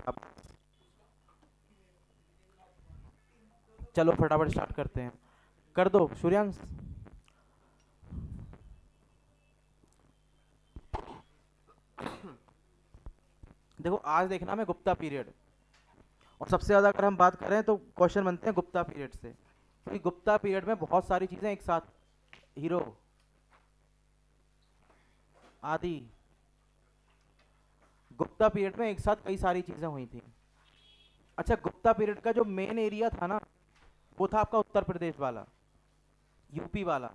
आप? चलो फटाफट स्टार्ट करते हैं, कर दो सूर्यांश। देखो आज देखना मैं गुप्ता पीरियड, और सबसे ज्यादा अगर हम बात करें तो क्वेश्चन बनते हैं गुप्ता पीरियड से, क्योंकि गुप्ता पीरियड में बहुत सारी चीजें एक साथ, हीरो आदि, गुप्ता पीरियड में एक साथ कई सारी चीजें हुई थी। अच्छा, गुप्ता पीरियड का जो मेन एरिया था ना, वो था आपका उत्तर प्रदेश वाला, यूपी वाला।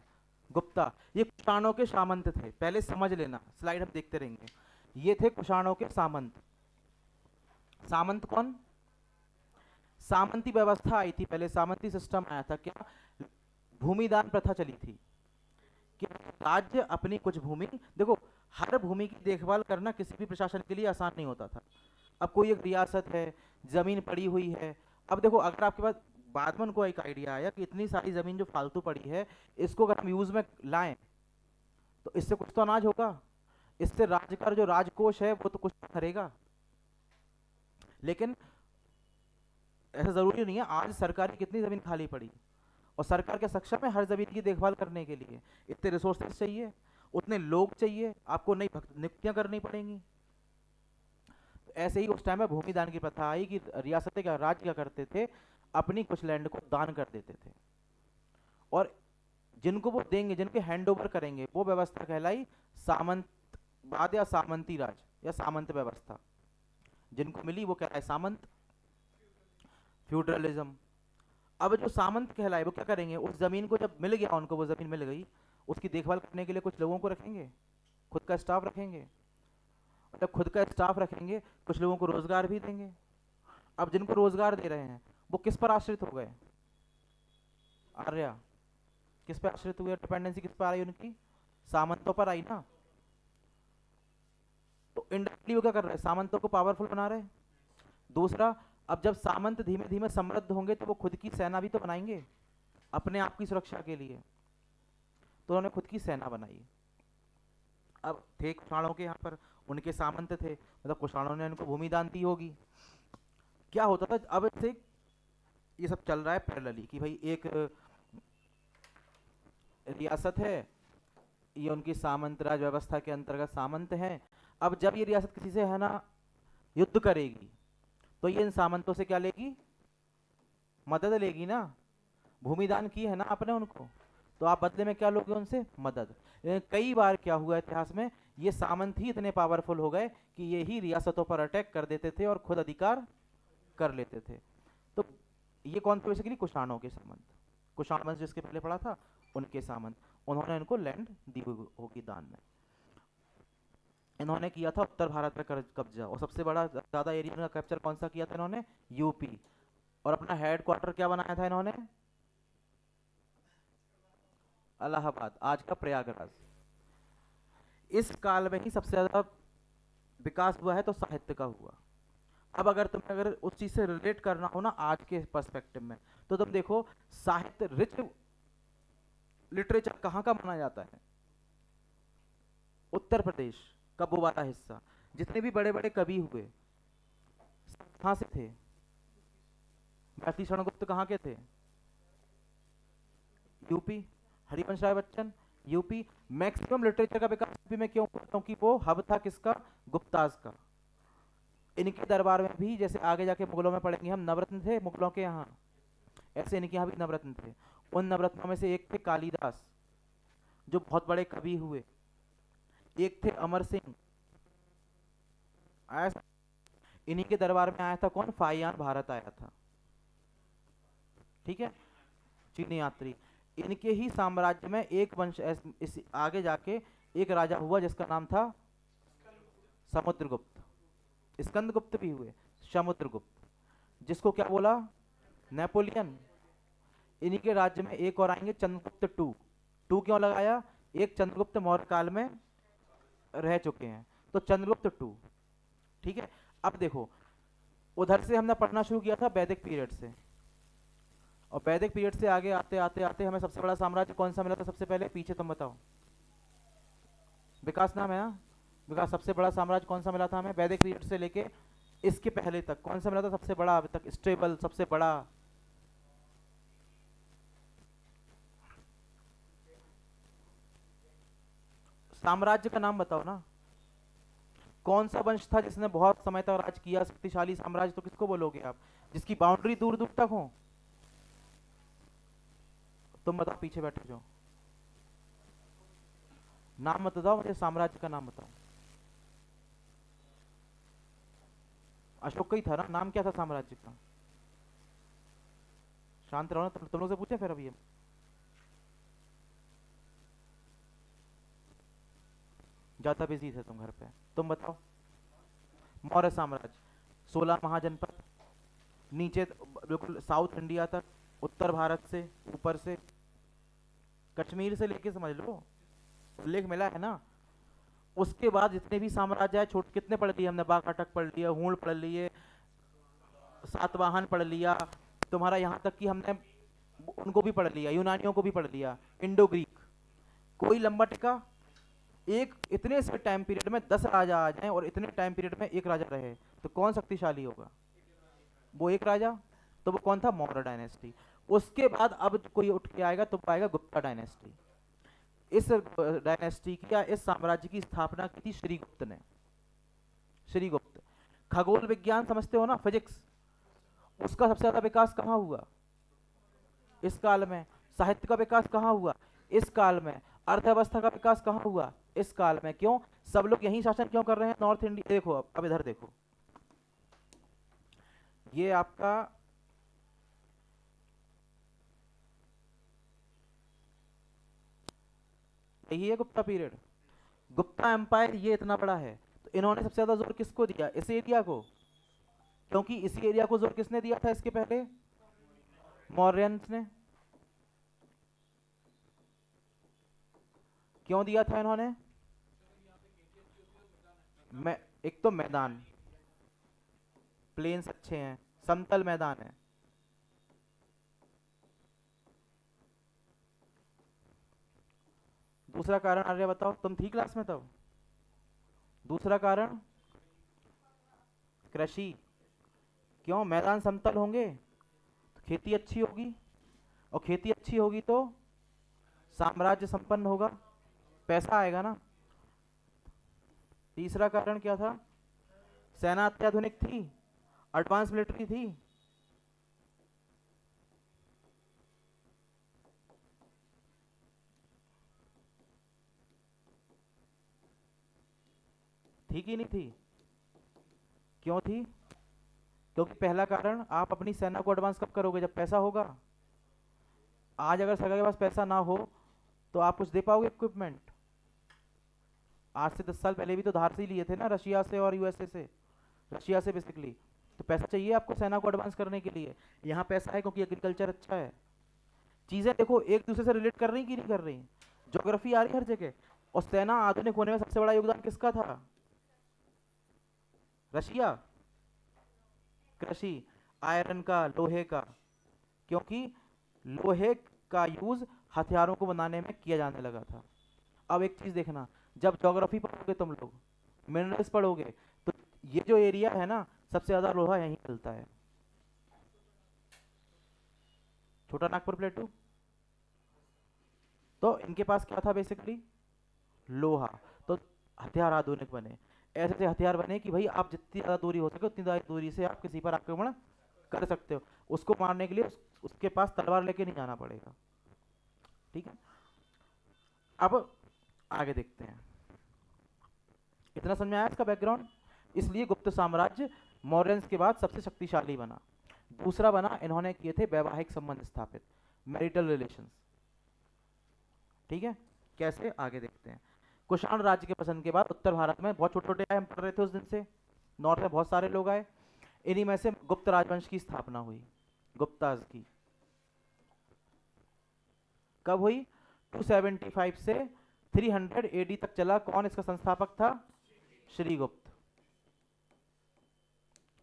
गुप्ता, ये कुषाणों के सामंत थे, पहले समझ लेना, स्लाइड हम देखते रहेंगे। ये थे कुषाणों के सामंत। सामंत कौन? सामंती व्यवस्था आई थी पहले, सामंती सिस्टम आया था। क्या? भूमिदान प्रथा चली थी कि राज्य अपनी कुछ भूमि, देखो हर भूमि की देखभाल करना किसी भी प्रशासन के लिए आसान नहीं होता था। अब कोई एक रियासत है, जमीन पड़ी हुई है, अब देखो अगर आपके पास, बाद में उनको एक आइडिया आया कि इतनी सारी जमीन जो फालतू पड़ी है, इसको अगर हम यूज में लाएं तो इससे कुछ तो अनाज होगा, इससे राज्य का जो राजकोष है वो तो कुछ करेगा। लेकिन ऐसा जरूरी नहीं है, आज सरकार की कितनी जमीन खाली पड़ी, और सरकार के सक्षम है हर जमीन की देखभाल करने के लिए। इतने रिसोर्सेज चाहिए, उतने लोग चाहिए, आपको नई नियुक्तियां करनी पड़ेंगी। तो ऐसे ही उस टाइम में भूमि दान की प्रथा आई कि रियासतें क्या, राज्य क्या करते थे, अपनी कुछ लैंड को दान कर देते थे, और जिनको वो देंगे, जिनके हैंड ओवर करेंगे, वो व्यवस्था कहलाई सामंतवाद या सामंती राज या सामंत व्यवस्था। जिनको मिली वो कहलाए सामंत, फ्यूडरलिज्म। अब जो सामंत कहलाए वो क्या करेंगे, उस जमीन को जब मिल गया उनको, वो जमीन मिल गई, उसकी देखभाल करने के लिए कुछ लोगों को रखेंगे, खुद का स्टाफ रखेंगे, जब खुद का स्टाफ रखेंगे कुछ लोगों को रोजगार भी देंगे। अब जिनको रोजगार दे रहे हैं वो किस पर आश्रित हो गए? आर्या, किस पे आश्रित हुए, डिपेंडेंसी किस पर आई उनकी? सामंतों पर आई ना। तो इंडायरेक्टली वो क्या कर रहे हैं, सामंतों को पावरफुल बना रहे हैं। दूसरा, अब जब सामंत धीमे धीमे समृद्ध होंगे तो वो खुद की सेना भी तो बनाएंगे अपने आप की सुरक्षा के लिए, तो उन्होंने खुद की सेना बनाई। अब थे कुषाणों के यहाँ पर, उनके सामंत थे, मतलब कुषाणों ने उनको भूमि दान दी होगी। क्या होता था अब से, ये सब चल रहा है पैरेलली कि भाई एक रियासत है, ये उनकी सामंत राज व्यवस्था के अंतर्गत सामंत हैं। अब जब ये रियासत किसी से है ना युद्ध करेगी, तो ये इन सामंतों से क्या लेगी? मदद लेगी ना। भूमिदान की है ना आपने उनको, तो आप बदले में क्या लोगे उनसे? मदद। कई बार क्या हुआ इतिहास में, ये सामंत ही इतने पावरफुल हो गए कि ये ही रियासतों पर अटैक कर देते थे और खुद अधिकार कर लेते थे। तो ये कौन थे बेसिकली? कुषाणों के सामंत। कुषाण वंश जिसके पहले पढ़ा था, उनके सामंत। उन्होंने इनको लैंड दी हुई होगी दान में। इन्होंने किया था उत्तर भारत पे कब्जा, और सबसे बड़ा ज्यादा एरिया का कैप्चर कौन सा किया था इन्होंने? यूपी। और अपना हेड क्वार्टर क्या बनाया था इन्होंने? इलाहाबाद, आज का प्रयागराज। इस काल में ही सबसे ज्यादा विकास हुआ है तो साहित्य का हुआ। अब अगर तुम्हें अगर उस चीज से रिलेट करना हो ना आज के पर्सपेक्टिव में, तो तुम देखो साहित्य रिच लिटरेचर कहाँ का माना जाता है? उत्तर प्रदेश का वो वाला हिस्सा। जितने भी बड़े बड़े कवि हुए कहाँ से थे? मैथिली शरण गुप्त कहाँ के थे? UP. Harivansh Rai Bachchan, UP. Maximum literature का विकास यूपी में क्यों हुआ? क्योंकि वो हब था किसका? गुप्ताज का। इनके दरबार में भी, जैसे आगे जाके मुगलों में पढ़ेंगे हम, नवरत्न थे मुगलों के यहाँ, ऐसे इनके यहाँ भी नवरत्न थे। उन नवरत्नों में से एक थे कालिदास, जो बहुत बड़े कवि हुए। एक थे अमर सिंह, आया। इन्हीं के दरबार में आया था कौन? फाइयान भारत आया था, ठीक है, चीनी यात्री। इनके ही साम्राज्य में एक वंश इस आगे जाके एक राजा हुआ जिसका नाम था समुद्रगुप्त। स्कंदगुप्त भी हुए, समुद्रगुप्त, जिसको क्या बोला? नेपोलियन। इन्हीं के राज्य में एक और आएंगे, चंद्रगुप्त टू। टू क्यों लगाया? एक चंद्रगुप्त मौर्य काल में रह चुके हैं, तो चंद्रगुप्त टू, ठीक है। अब देखो, उधर से हमने पढ़ना शुरू किया था वैदिक पीरियड से, और वैदिक पीरियड से आगे आते आते आते हमें सबसे बड़ा साम्राज्य कौन सा मिला था सबसे पहले? पीछे तुम बताओ, विकास नाम है ना? विकास, सबसे बड़ा साम्राज्य कौन सा मिला था हमें वैदिक पीरियड से लेके इसके पहले तक कौन सा मिला था सबसे बड़ा अभी तक स्टेबल सबसे बड़ा? साम्राज्य का नाम बताओ ना। कौन सा वंश था जिसने बहुत समय तक राज किया? शक्तिशाली साम्राज्य तो किसको बोलोगे आप, जिसकी बाउंड्री दूर दूर तक हो? तुम बताओ, पीछे बैठे जो, नाम मत बताओ मुझे, साम्राज्य का नाम बताओ। अशोक का ही था ना? नाम क्या था साम्राज्य का? शांत रहो ना, तुम लोग से पूछे फिर अभी। ज्यादा बिजी थे तुम घर पे। तुम बताओ। मौर्य साम्राज्य, 16 महाजनपद, नीचे बिल्कुल साउथ इंडिया तक, उत्तर भारत से, ऊपर से कश्मीर से लेके समझ लो, उल्लेख मिला है ना। उसके बाद जितने भी साम्राज्य है छोटे, कितने पढ़ लिए हमने? बाकाटक पढ़ लिए, हूण पढ़ लिए, सातवाहन पढ़ लिया, तुम्हारा यहाँ तक कि हमने उनको भी पढ़ लिया, यूनानियों को भी पढ़ लिया, इंडो ग्रीक। कोई लंबा टिका? एक इतने से टाइम पीरियड में 10 राजा आ जाएं और इतने टाइम पीरियड में एक राजा रहे, तो कौन शक्तिशाली होगा? वो एक राजा। तो वो कौन था? मौर्य डायनेस्टी। उसके बाद अब कोई उठ के आएगा तो पाएगा गुप्ता डायनेस्टी। इस डायनेस्टी की या इस साम्राज्य की स्थापना की थी श्रीगुप्त ने। श्रीगुप्त। खगोल विज्ञान समझते हो ना, फिजिक्स, उसका सबसे ज्यादा विकास कहाँ हुआ? इस काल में। साहित्य का विकास कहाँ हुआ? इस काल में। अर्थव्यवस्था का विकास कहाँ हुआ? इस काल में। क्यों? सब लोग यही शासन क्यों कर रहे हैं? नॉर्थ इंडिया देखो, अब इधर देखो, ये आपका यही है गुप्ता पीरियड। गुप्ता एम्पायर ये इतना बड़ा है, तो इन्होंने सबसे ज्यादा जोर किसको दिया? इस एरिया को। क्योंकि इसी एरिया को जोर किसने दिया था इसके पहले? मौर्यंस ने। क्यों दिया था इन्होंने? मैं, एक तो मैदान, प्लेन्स अच्छे हैं, समतल मैदान है। दूसरा कारण आर्य बताओ, तुम थी क्लास में तब? दूसरा कारण कृषि। क्यों? मैदान समतल होंगे तो खेती अच्छी होगी, और खेती अच्छी होगी तो साम्राज्य संपन्न होगा, पैसा आएगा ना। तीसरा कारण क्या था? सेना अत्याधुनिक थी, एडवांस मिलिट्री थी। थी कि नहीं थी? क्यों थी? क्योंकि पहला कारण, आप अपनी सेना को एडवांस कब करोगे? जब पैसा होगा। आज अगर सरकार के पास पैसा ना हो तो आप कुछ दे पाओगे इक्विपमेंट? आज से 10 साल पहले भी तो धार से ही लिए थे ना, रशिया से और यूएसए से। रशिया से बेसिकली। तो पैसा चाहिए आपको सेना को एडवांस करने के लिए। यहाँ पैसा है क्योंकि एग्रीकल्चर अच्छा है। चीजें देखो एक दूसरे से रिलेट कर रही कि नहीं कर रही? ज्योग्राफी आ रही हर जगह। और सेना आधुनिक होने में सबसे बड़ा योगदान किसका था? रशिया। कृषि, आयरन का, लोहे का। क्योंकि लोहे का यूज हथियारों को बनाने में किया जाने लगा था। अब एक चीज देखना, जब ज्योग्राफी पढ़ोगे तुम लोग, मिनरल्स पढ़ोगे, तो ये जो एरिया है ना, सबसे ज्यादा लोहा यहीं मिलता है। छोटा नागपुर प्लेटू। तो इनके पास क्या था बेसिकली? लोहा। तो हथियार आधुनिक बने। ऐसे ऐसे हथियार बने कि भाई आप जितनी ज्यादा दूरी हो सके उतनी ज्यादा दूरी से आप किसी पर आक्रमण कर सकते हो। उसको मारने के लिए उसके पास तलवार लेके नहीं जाना पड़ेगा। ठीक है। अब आगे देखते हैं। इतना समझ में आया इसका बैकग्राउंड? इसलिए गुप्त साम्राज्य मौर्यंस के बाद सबसे शक्तिशाली बना। दूसरा बना, इन्होंने किए थे वैवाहिक संबंध स्थापित, मैरिटल रिलेशंस। ठीक है। कैसे? आगे देखते हैं। कुषाण राज्य के पतन के बाद उत्तर भारत में बहुत छोटे छोटे आए, हम पढ़ रहे थे उस दिन से, नॉर्थ में बहुत सारे लोग आए। इन्हीं में से गुप्त राजवंश की स्थापना हुई, गुप्ताज की। कब हुई? 275 से 300 एडी तक चला। कौन इसका संस्थापक था? श्रीगुप्त।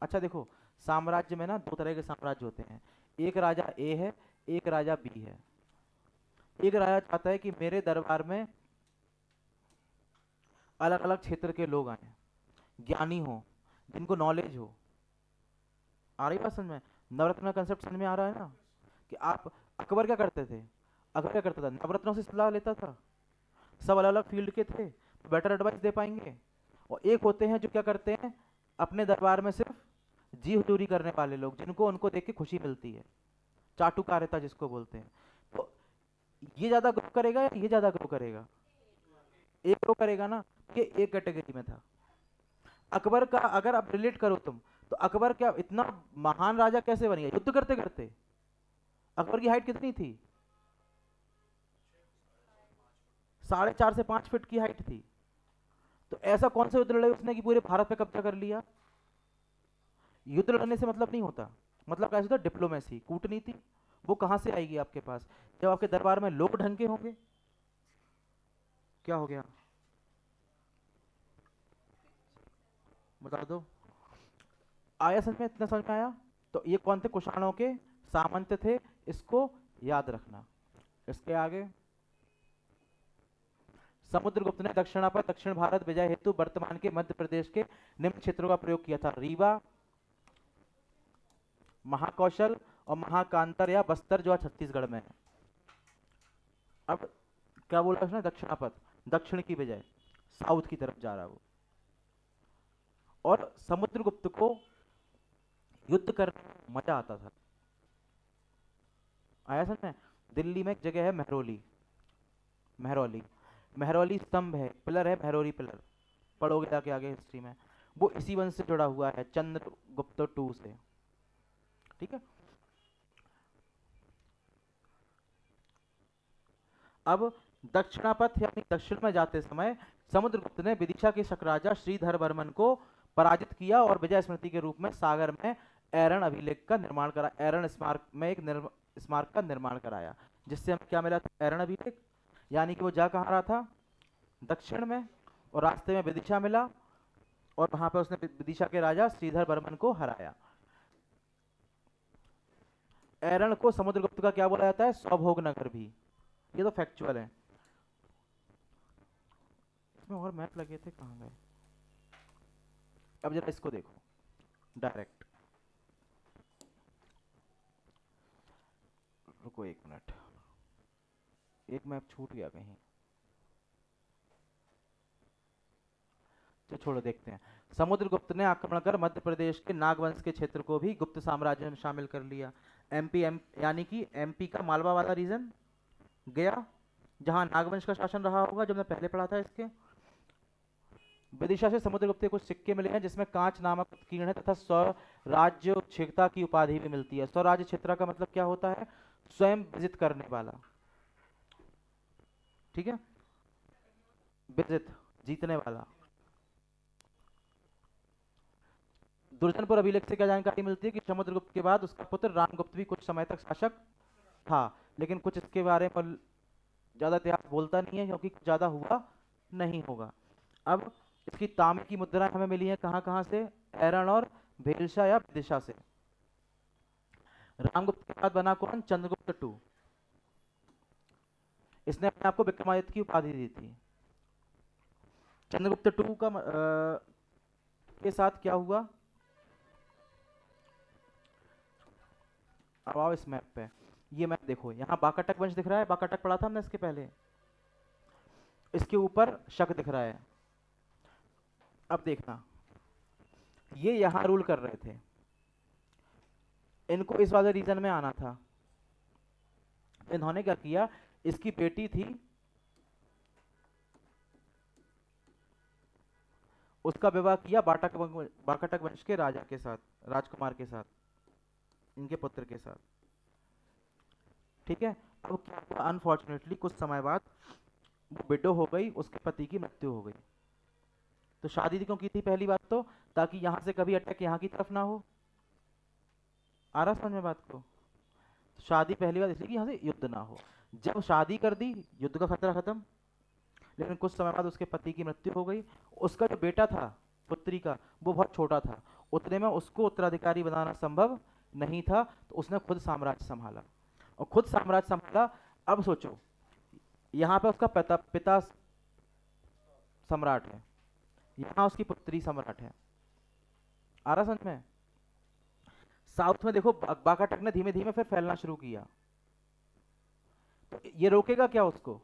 अच्छा देखो, साम्राज्य में ना दो तरह के साम्राज्य होते हैं। एक राजा ए है, एक राजा बी है। एक राजा चाहता है कि मेरे दरबार में अलग अलग क्षेत्र के लोग आए, ज्ञानी हो, जिनको नॉलेज हो, आ रही बात समझ में? नवरत्न का कंसेप्ट समझ में आ रहा है ना? कि आप, अकबर क्या करते थे? अकबर क्या करता था, नवरत्नों से सलाह लेता था। सब अलग अलग फील्ड के थे, तो बेटर एडवाइस दे पाएंगे। और एक होते हैं जो क्या करते हैं, अपने दरबार में सिर्फ जी हुजूरी करने वाले लोग, जिनको उनको देख के खुशी मिलती है, चाटुकारिता जिसको बोलते हैं। तो ये ज्यादा ग्रो करेगा या ये ज्यादा ग्रो करेगा? एक ग्रो करेगा ना। ये एक कैटेगरी में था। अकबर का अगर आप रिलेट करो तुम, तो अकबर क्या इतना महान राजा कैसे बन गया युद्ध करते करते? अकबर की हाइट कितनी थी? 4.5 से 5 फीट की हाइट थी। तो ऐसा कौन सा युद्ध लड़े उसने कि पूरे भारत पे कब्जा कर लिया? युद्ध लड़ने से मतलब नहीं होता। मतलब कैसे होता? डिप्लोमेसी, कूटनीति। वो कहां से आएगी आपके पास? जब आपके दरबार में लोग ढंग के होंगे। क्या हो गया? बता दो। आया समझ में? इतना समझ में आया? तो ये कौन थे? कुषाणों के सामंत थे। इसको याद रखना। इसके आगे, समुद्रगुप्त ने दक्षिण भारत विजय हेतु वर्तमान के मध्य प्रदेश के निम्न क्षेत्रों का प्रयोग किया था: रीवा, महाकौशल और महाकांतर या बस्तर, जो आज छत्तीसगढ़ में है। अब क्या बोला उसने? दक्षिणापथ, दक्षिण की बजाय साउथ की तरफ जा रहा वो। और समुद्रगुप्त को युद्ध करने में मजा आता था। आया समझ में? दिल्ली में एक जगह है महरौली, महरौली, महरौली स्तंभ है, पिलर है, महरौली पिलर। पढ़ोगे जाके आगे हिस्ट्री में। वो इसी वंश से जुड़ा हुआ है, चंद्रगुप्त टू से। ठीक है। अब दक्षिणापथ यानी दक्षिण में जाते समय समुद्रगुप्त ने विदिशा के शक राजा श्रीधर वर्मन को पराजित किया और विजय स्मृति के रूप में सागर में एरन अभिलेख का निर्माण करा, एरन स्मारक में एक स्मारक का निर्माण कराया। जिससे हमें क्या मिला था? एरन अभिलेख। यानी कि वो जा कहाँ रहा था? दक्षिण में। और रास्ते में विदिशा मिला, और वहां पर उसने विदिशा के राजा श्रीधर वर्मन को हराया। एरन को समुद्रगुप्त का क्या बोला जाता है? सौभोग नगर भी। ये तो फैक्चुअल है। इसमें और मैप लगे थे, कहाँ गए? अब जरा इसको देखो डायरेक्ट। रुको 1 मिनट, एक मैप छूट गया कहीं। तो छोड़ो, देखते हैं। समुद्रगुप्त ने आक्रमण कर मध्य प्रदेश के नागवंश के क्षेत्र को भी गुप्त साम्राज्य में शामिल कर लिया। यानी कि एमपी का मालवा वाला रीजन गया, जहां नागवंश का शासन रहा होगा, जो हमने पहले पढ़ा था इसके। विदिशा से समुद्रगुप्त के कुछ सिक्के मिले हैं, जिसमें कांच नामक उत्कीर्ण है तथा स्वराज्य क्षेत्रता की उपाधि भी मिलती है। स्वराज्य क्षेत्र का मतलब क्या होता है? स्वयं विजित करने वाला। ठीक है, विजित, जीतने वाला। दुर्जनपुर अभिलेख से क्या जानकारी मिलती है? कि समुद्रगुप्त के बाद उसका पुत्र रामगुप्त भी कुछ समय तक शासक था। लेकिन कुछ इसके बारे में ज्यादा इतिहास बोलता नहीं है, क्योंकि ज्यादा हुआ नहीं होगा। अब इसकी तांबे की मुद्राएं हमें मिली हैं कहाँ कहाँ से? एरन और भेलशा या विदिशा से। रामगुप्त के बाद बना कौन? चंद्रगुप्त टू। इसने अपने आप को विक्रमादित्य की उपाधि दी थी। चंद्रगुप्त टू का के साथ क्या हुआ? अब आओ इस मैप पे। ये मैप देखो, यहाँ बाकाटक वंश दिख रहा है, बाकाटक पढ़ा था हमने इसके पहले। इसके ऊपर शक दिख रहा है। अब देखना, ये यहाँ रूल कर रहे थे, इनको इस वाले रीजन में आना था। इन्होंने क्या किया? इसकी बेटी थी, उसका विवाह किया बाकाटक वंश के राजा के साथ, राजकुमार के साथ, इनके पुत्र के साथ। ठीक है। अब क्या हुआ? अनफॉर्चुनेटली कुछ समय बाद वो विडो हो गई, उसके पति की मृत्यु हो गई। तो शादी क्यों की थी? पहली बात तो ताकि यहां से कभी अटैक यहाँ की तरफ ना हो। आ रहा समझ में बात को? तो शादी पहली बात इसलिए कि यहाँ से युद्ध ना हो। जब शादी कर दी, युद्ध का खतरा खत्म। लेकिन कुछ समय बाद उसके पति की मृत्यु हो गई। उसका जो बेटा था, पुत्री का, वो बहुत छोटा था। उतने में उसको उत्तराधिकारी बनाना संभव नहीं था, तो उसने खुद साम्राज्य संभाला। और खुद साम्राज्य संभाला। अब सोचो, यहाँ पे उसका पिता सम्राट है, यहाँ उसकी पुत्री सम्राट है। आ रहा समझ में? साउथ में देखो बाकाटक ने धीमे धीमे फिर फैलना शुरू किया, तो ये रोकेगा क्या उसको?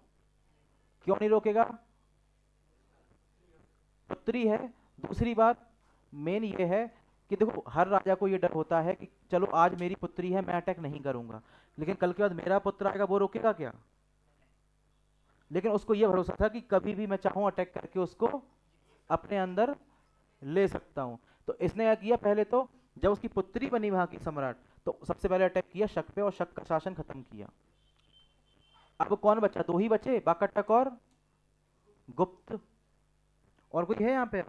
क्यों नहीं रोकेगा? पुत्री है। दूसरी बात मेन ये है कि देखो हर राजा को ये डर होता है कि चलो आज मेरी पुत्री है, मैं अटैक नहीं करूंगा, लेकिन कल के बाद मेरा पुत्र आएगा, वो रोकेगा क्या? लेकिन उसको ये भरोसा था कि कभी भी मैं चाहूं अटैक करके उसको अपने अंदर ले सकता हूं। तो इसने क्या किया, पहले तो जब उसकी पुत्री बनी वहां की सम्राट, तो सबसे पहले अटैक किया शक पे और शक का शासन खत्म किया। अब कौन बचा? दो ही बचे, बाकाटक और गुप्त। और कोई है यहाँ पे?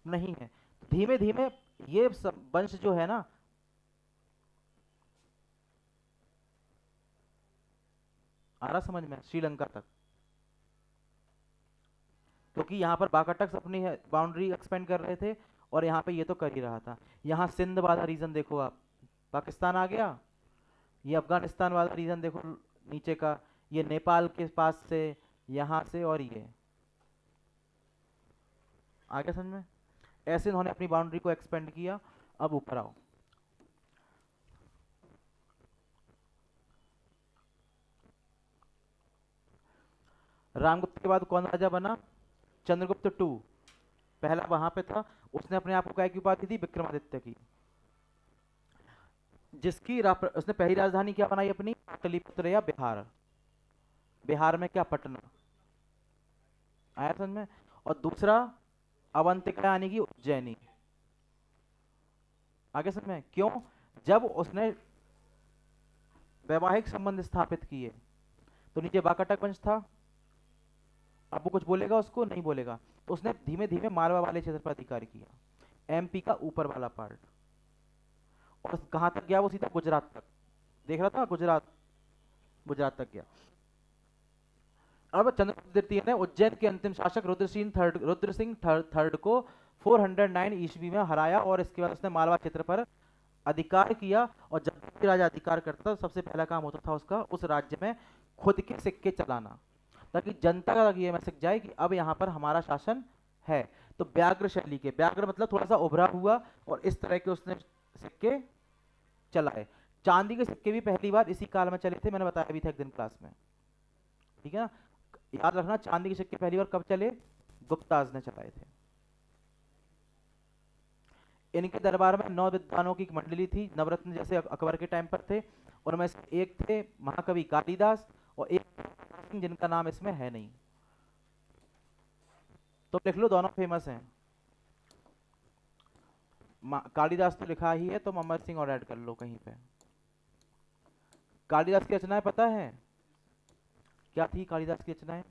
नहीं है। धीमे धीमे ये सब वंश जो है ना, आ रहा समझ में, श्रीलंका तक, क्योंकि यहाँ पर बाकाटक अपनी बाउंड्री एक्सपेंड कर रहे थे और यहाँ पे ये तो कर ही रहा था। यहाँ सिंध वाला रीजन देखो आप, पाकिस्तान आ गया। ये अफगानिस्तान वाला रीजन देखो नीचे का, ये नेपाल के पास से, यहाँ से, और ये आ गया समझ में। ऐसे इन्होंने अपनी बाउंड्री को एक्सपेंड किया। अब ऊपर आओ, रामगुप्त के बाद कौन राजा बना? चंद्रगुप्त टू। पहला वहां पे था। उसने अपने आप को क्या की उपाधि दी? विक्रमादित्य की। जिसकी उसने पहली राजधानी क्या बनाई अपनी? पाटलिपुत्र या बिहार। बिहार में क्या? पटना। आया समझ में। और दूसरा अवंतिका यानी कि उज्जैनी। आगे समझ में। क्यों? जब उसने वैवाहिक संबंध स्थापित किए तो नीचे बाकाटक वंश था, अब वो कुछ बोलेगा उसको? नहीं बोलेगा। तो उसने धीमे धीमे मालवा वाले क्षेत्र पर अधिकार किया, एमपी का ऊपर वाला पार्ट। और कहां तक गया वो? सीधा गुजरात तक। देख रहा था, गुजरात, गुजरात तक गया। अब चंद्रगुप्त द्वितीय ने उज्जैन के अंतिम शासक रुद्र सिंह थर्ड को 409 ईस्वी में हराया और इसके बाद उसने मालवा क्षेत्र पर अधिकार किया। और जब भी राजा अधिकार करता था, सबसे पहला काम होता था उसका उस राज्य में खुद के सिक्के चलाना, ताकि जनता का ये मैसेज जाए कि अब यहाँ पर हमारा शासन है। तो व्याघ्र शैली के, व्याघ्र मतलब थोड़ा सा उभरा हुआ, और इस तरह के उसने सिक्के चलाए। चांदी के सिक्के भी पहली बार इसी काल में चले थे, मैंने बताया भी था एक दिन क्लास में, ठीक है ना। याद रखना, चांदी के सिक्के पहली बार कब चले? गुप्ताज ने चलाए थे। इनके दरबार में 9 विद्वानों की एक मंडली थी, नवरत्न जैसे अकबर के टाइम पर थे। उनमें से एक थे महाकवि कालिदास और एक जिनका नाम इसमें है नहीं, तो लिख लो, दोनों फेमस हैं। कालिदास तो लिखा ही है, तो अमर सिंह और ऐड कर लो कहीं पे। कालिदास की रचनाएं पता है क्या थी? कालिदास की रचनाएं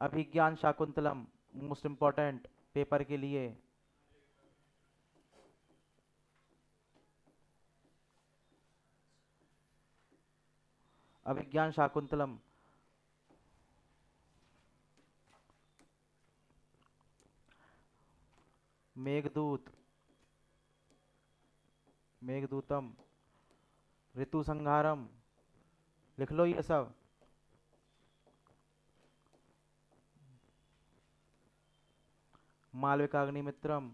अभिज्ञान शाकुंतलम, मोस्ट इंपॉर्टेंट पेपर के लिए। अभिज्ञान शाकुंतलम, मेघदूत, मेघदूतम, ऋतु संहारम, लिख लो ये सब। मालविकाग्निमित्रम,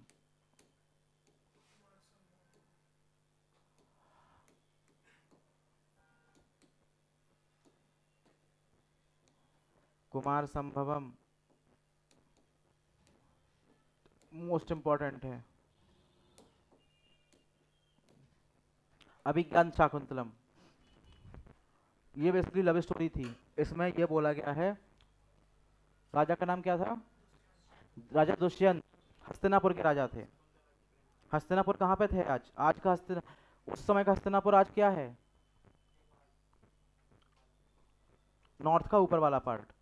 कुमार संभवम, मोस्ट इंपॉर्टेंट है। अभिज्ञान शाकुंतलम, ये बेसिकली लव स्टोरी थी। इसमें यह बोला गया है, राजा का नाम क्या था? राजा दुष्यंत, हस्तिनापुर के राजा थे। हस्तिनापुर कहाँ पे थे आज? आज का हस्तिना, उस समय का हस्तिनापुर आज क्या है? नॉर्थ का ऊपर वाला पार्ट।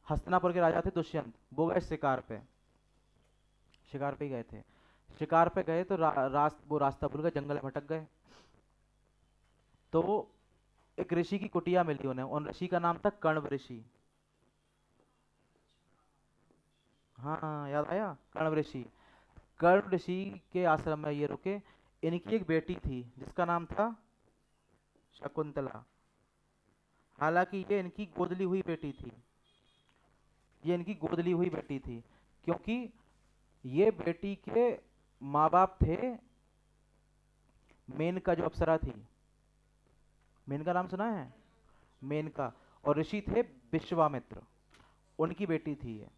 हस्तिनापुर के राजा थे दुष्यंत। वो गए शिकार पे, शिकार पे ही गए थे। शिकार पे गए तो वो रास्ता भूल गए, जंगल में भटक गए। तो एक ऋषि की कुटिया मिली उन्हें, उन ऋषि का नाम था कण्व ऋषि। हाँ याद आया, कण्व ऋषि। कण्व ऋषि के आश्रम में ये रुके। इनकी एक बेटी थी जिसका नाम था शकुंतला। हालांकि ये इनकी गोद ली हुई बेटी थी, ये इनकी गोद ली हुई बेटी थी, क्योंकि ये बेटी के माँ बाप थे मेनका जो अप्सरा थी, मेनका नाम सुना है? मेनका। और ऋषि थे विश्वामित्र, उनकी बेटी थी ये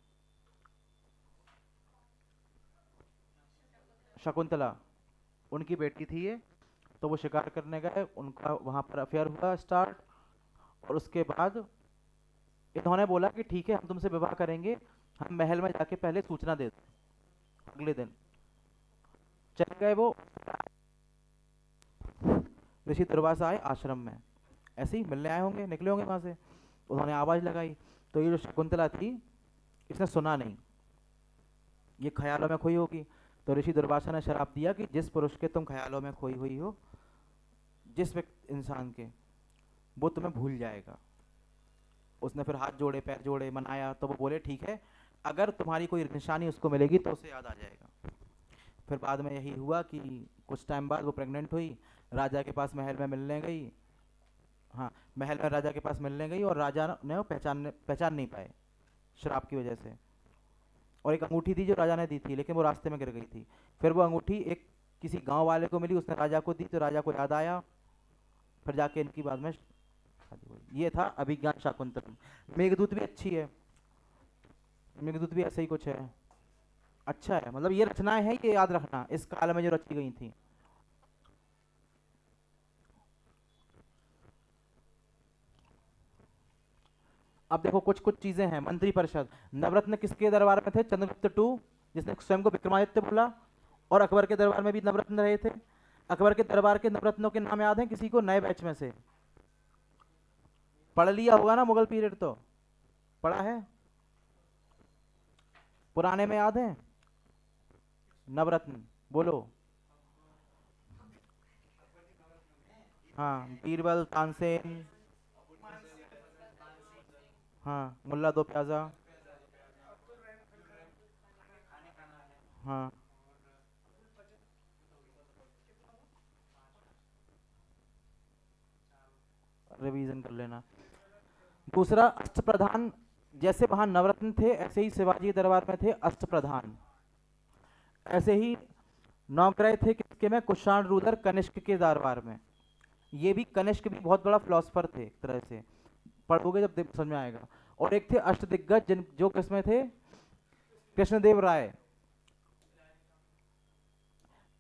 शकुंतला, उनकी बेटी थी ये। तो वो शिकार करने गए, उनका वहां पर अफेयर हुआ स्टार्ट। और उसके बाद इन्होंने बोला कि ठीक है हम तुमसे विवाह करेंगे, हम महल में जाके पहले सूचना दे दें। अगले दिन चले गए वो, ऋषि दुर्वासा आए आश्रम में, ऐसे ही मिलने आए होंगे, निकले होंगे वहां से। उन्होंने आवाज लगाई, तो ये जो शकुंतला थी इसने सुना नहीं, ये ख्यालों में खोई होगी। तो ऋषि दुर्वासा ने श्राप दिया कि जिस पुरुष के तुम ख्यालों में खोई हुई हो, जिस व्यक्ति इंसान के, वो तुम्हें भूल जाएगा। उसने फिर हाथ जोड़े, पैर जोड़े, मनाया, तो वो बोले ठीक है, अगर तुम्हारी कोई निशानी उसको मिलेगी तो उसे याद आ जाएगा। फिर बाद में यही हुआ कि कुछ टाइम बाद वो प्रेग्नेंट हुई, राजा के पास महल में मिलने गई। हाँ, महल में राजा के पास मिलने गई और राजा ने वो पहचान नहीं पाए श्राप की वजह से। और एक अंगूठी थी जो राजा ने दी थी, लेकिन वो रास्ते में गिर गई थी। फिर वो अंगूठी एक किसी गांव वाले को मिली, उसने राजा को दी, तो राजा को याद आया, फिर जाके इनकी बाद में शादी हुई। ये था अभिज्ञान शाकुंतलम। मेघदूत भी अच्छी है, मेघदूत भी ऐसे ही कुछ है, अच्छा है। मतलब ये रचनाएं हैं, ये याद रखना, इस काल में जो रची गई थी। अब देखो कुछ कुछ चीजें हैं। मंत्रिपरिषद, नवरत्न किसके दरबार में थे? चंद्रगुप्त टू, जिसने स्वयं को विक्रमादित्य बोला। और अकबर के दरबार में भी नवरत्न रहे थे। अकबर के दरबार के नवरत्नों के नाम याद हैं किसी को, नए बैच में से? पढ़ लिया होगा ना, मुगल पीरियड तो पढ़ा है, पुराने में याद है नवरत्न? बोलो। हाँ, बीरबल, तानसेन, हाँ, मुल्ला दो प्याजा, हाँ, रिवीजन कर लेना। दूसरा अष्टप्रधान, जैसे वहां नवरत्न थे ऐसे ही शिवाजी के दरबार में थे अष्टप्रधान। ऐसे ही नौग्रह थे किसके में? कुषाण रुद्र कनिष्क के दरबार में। ये भी, कनिष्क भी बहुत बड़ा फिलोसफर थे एक तरह से, पढ़ोगे जब समझ में आएगा। और एक थे अष्टदिग्गज, जिन जो किसमें थे? कृष्णदेव राय।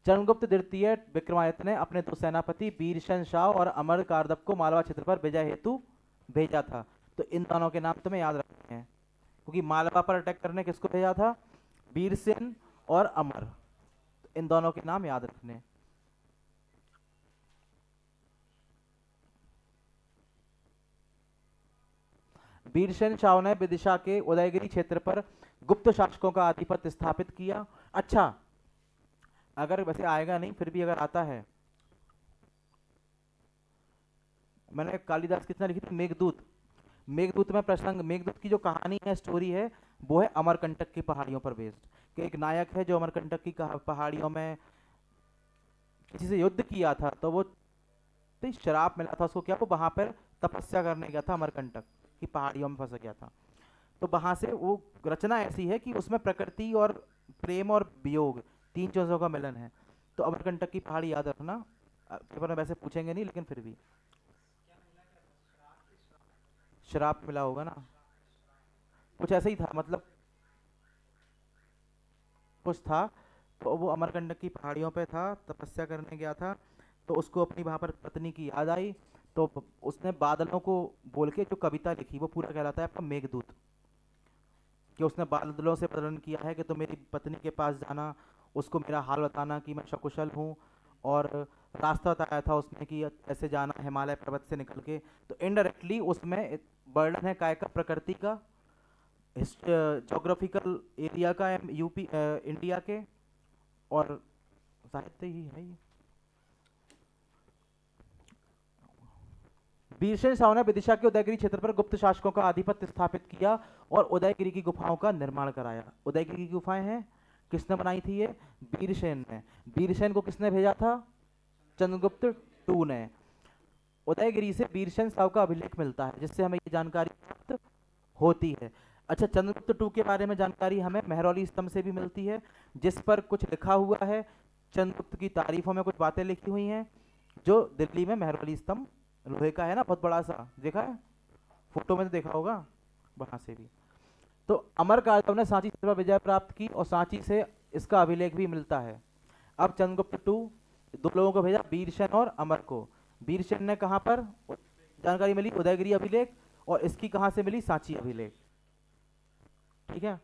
चंद्रगुप्त द्वितीय विक्रमादित्य ने अपने दो सेनापति वीरसेन शाह और अमर कार्दव को मालवा क्षेत्र पर विजय हेतु भेजा था। तो इन दोनों के नाम तुम्हें याद रखने हैं, क्योंकि मालवा पर अटैक करने किसको भेजा था? वीरसेन और अमर। इन दोनों के नाम याद रखने हैं। वीरसेन शाह ने विदिशा के उदयगिरी क्षेत्र पर गुप्त शासकों का आधिपत्य स्थापित किया। अच्छा, अगर वैसे आएगा नहीं, फिर भी अगर आता है, मैंने कालिदास कितना लिखी थी, मेघदूत। मेघदूत में प्रसंग, मेघदूत की जो कहानी है, स्टोरी है, वो है अमरकंटक की पहाड़ियों पर बेस्ड। कि एक नायक है जो अमरकंटक की पहाड़ियों में किसी से युद्ध किया था, तो वो तो शराब मिला था उसको, क्या वो वहां पर तपस्या करने गया था, अमरकंटक की पहाड़ियों में फंस गया था। तो वहां से वो रचना ऐसी है कि उसमें प्रकृति और प्रेम और वियोग, तीन चीजों का मिलन है। तो अमरकंटक की पहाड़ी याद रखना, पेपर में वैसे पूछेंगे नहीं, लेकिन फिर भी शराब मिला होगा ना, कुछ ऐसा ही था, मतलब कुछ था। तो वो अमरकंटक की पहाड़ियों पे था, तपस्या करने गया था। तो उसको अपनी वहां पर पत्नी की याद आई, तो उसने बादलों को बोल के जो कविता लिखी, वो पूरा कहलाता है आपका मेघदूत। कि उसने बादलों से वर्णन किया है कि तुम मेरी पत्नी के पास जाना, उसको मेरा हाल बताना कि मैं सकुशल हूँ। और रास्ता बताया था उसने कि ऐसे जाना हिमालय पर्वत से निकल के। तो इनडायरेक्टली उसमें वर्णन है काय का, प्रकृति का, जोग्राफिकल एरिया का, यूपी इंडिया के, और साहित्य ही है ये। वीरसेन शाह ने विदिशा के उदयगिरी क्षेत्र पर गुप्त शासकों का आधिपत्य स्थापित किया और उदयगिरी की गुफाओं का निर्माण कराया। उदयगिरी की गुफाएं हैं, किसने बनाई थी ये? वीरसेन ने। वीरसेन को किसने भेजा था? चंद्रगुप्त टू ने। उदयगिरी से वीरसेन शाह का अभिलेख मिलता है, जिससे हमें ये जानकारी प्राप्त होती है। अच्छा, चंद्रगुप्त टू के बारे में जानकारी हमें मेहरौली स्तंभ से भी मिलती है, जिस पर कुछ लिखा हुआ है, चंद्रगुप्त की तारीफों में कुछ बातें लिखी हुई हैं, जो दिल्ली में मेहरौली स्तंभ लोहे का है ना, बहुत बड़ा सा, देखा है फोटो में तो देखा होगा, वहां से भी। तो अमर कालव ने सांची पर विजय प्राप्त की और सांची से इसका अभिलेख भी मिलता है। अब चंद्रगुप्त टू दो लोगों को भेजा, वीरसेन और अमर को। वीरसेन ने कहाँ पर जानकारी मिली, उदयगिरी अभिलेख, और इसकी कहाँ से मिली, सांची अभिलेख। ठीक है।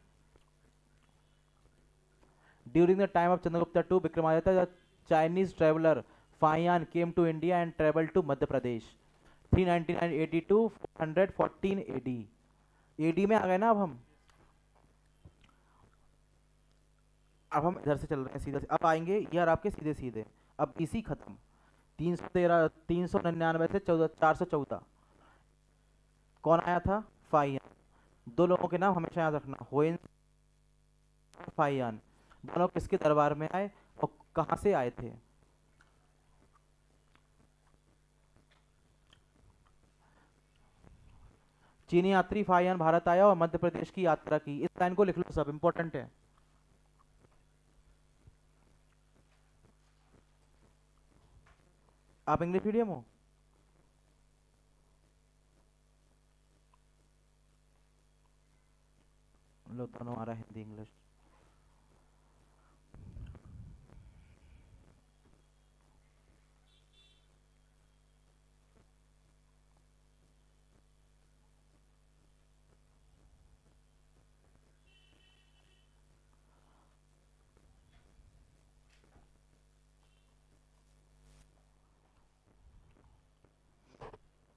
During the time of Chandragupta two Vikramaditya, the Chinese traveller Faxian came to India and travel to Madhya Pradesh 399 AD to 414 AD. AD में आ गए ना अब हम इधर से चल रहे हैं सीधे, अब आएंगे यार आपके सीधे सीधे। अब इसी खत्म, 399 से 414। कौन आया था, फाइयान। दो लोगों के नाम हमेशा याद रखना, होइन फाइयान। दोनों किसके दरबार में आए और कहां से आए थे। चीनी यात्री फाइयान भारत आया और मध्य प्रदेश की यात्रा की। इस लाइन को लिख लो, सब इंपॉर्टेंट है। आप इंग्लिश मीडियम हो, लो दोनों आ रहा है, हिंदी इंग्लिश।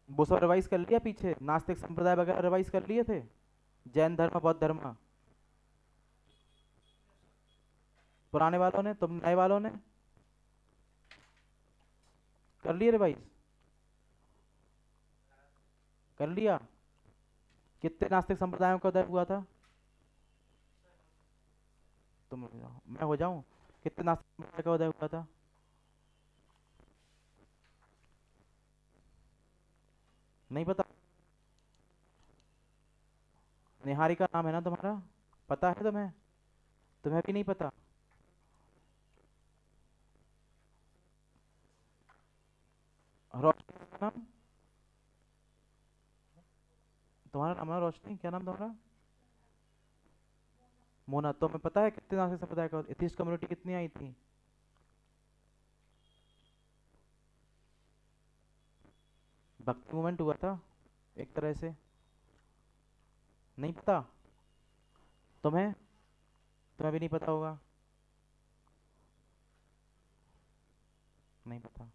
वो सब रिवाइज कर लिया पीछे, नास्तिक संप्रदाय वगैरह रिवाइज कर लिए थे, जैन धर्म बौद्ध धर्म। पुराने वालों ने, तुम नए वालों ने कर लिए रिवाइज, कर लिया। कितने नास्तिक संप्रदायों का उदय हुआ था, तुम हो जाओ, मैं हो जाऊं। कितने नास्तिक संप्रदाय का उदय हुआ था, नहीं पता। निहारिका नाम है ना तुम्हारा, पता है तुम्हें, तुम्हें भी नहीं पता। रोशनी का नाम, तुम्हारा नाम है रोशनी, क्या नाम तुम्हारा, मोना। तुम्हें पता है कितने नास्तिक संप्रदाय का, एथिस्ट कम्युनिटी कितनी आई थी। भक्ति मूवमेंट हुआ था एक तरह से, नहीं पता तुम्हें, तुम्हें भी नहीं पता होगा, नहीं पता।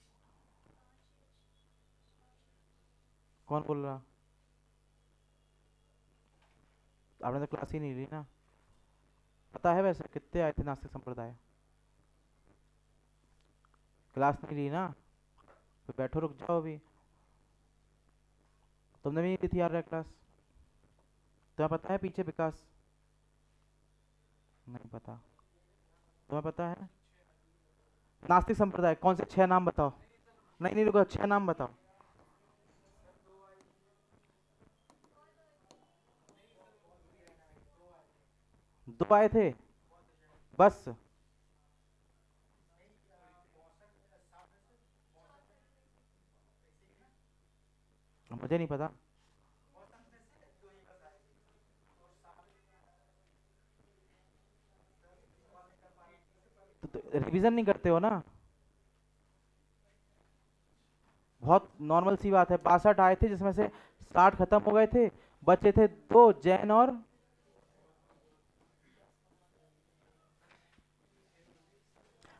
कौन बोल रहा, आपने तो क्लास ही नहीं ली ना। पता है वैसे कितने आए थे नास्तिक संप्रदाय, क्लास नहीं ली ना, तो बैठो रुक जाओ अभी। तुमने भी नहीं ली थी यार क्लास, तुम्हें पता है पीछे विकास, नहीं पता। तुम्हें पता है नास्तिक संप्रदाय कौन से, 6 नाम बताओ। नहीं नहीं रुको, 6 नाम बताओ। दो आए थे बस, मुझे नहीं पता। तो रिवीजन नहीं करते हो ना, बहुत नॉर्मल सी बात है। 62 आए थे जिसमें से 60 खत्म हो गए थे, बचे थे दो, जैन और,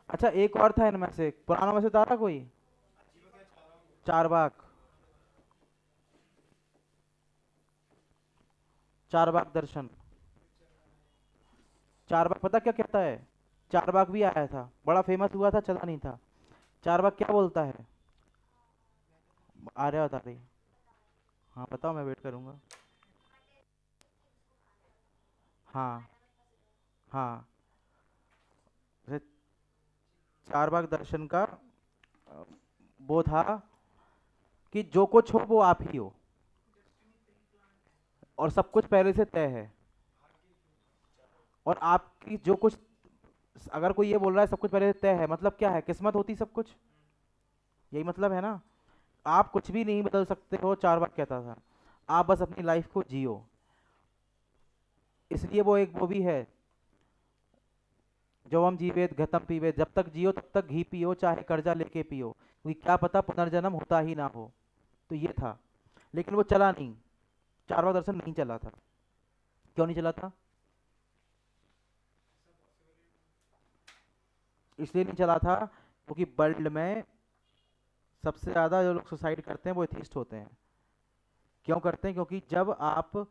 अच्छा एक और था इनमें से, पुराना में से था ना कोई, चारवाक। चारवाक दर्शन, चारवाक पता क्या कहता है, चारवाक भी आया था, बड़ा फेमस हुआ था, चला नहीं था। चारवाक क्या बोलता है, आ रहा बता रही, हाँ बताओ, मैं वेट करूंगा। हाँ हाँ, जैसे चारवाक दर्शन का वो था कि जो कुछ हो वो आप ही हो, और सब कुछ पहले से तय है। और आपकी जो कुछ, अगर कोई ये बोल रहा है सब कुछ पहले से तय है, मतलब क्या है, किस्मत होती सब कुछ, यही मतलब है ना। आप कुछ भी नहीं बदल सकते हो, 4 बार कहता था। आप बस अपनी लाइफ को जियो। इसलिए वो एक वो भी है, जो हम जीवेत घतम पीवेत, जब तक जियो तब तक घी पियो चाहे कर्जा लेके पियो, क्योंकि क्या पता पुनर्जन्म होता ही ना हो। तो ये था, लेकिन वो चला नहीं, 4 बार दर्शन नहीं चला था। क्यों नहीं चला था? इसलिए नहीं चला था क्योंकि वर्ल्ड में सबसे ज़्यादा जो लोग सुसाइड करते हैं वो एथिस्ट होते हैं। क्यों करते हैं? क्योंकि जब आप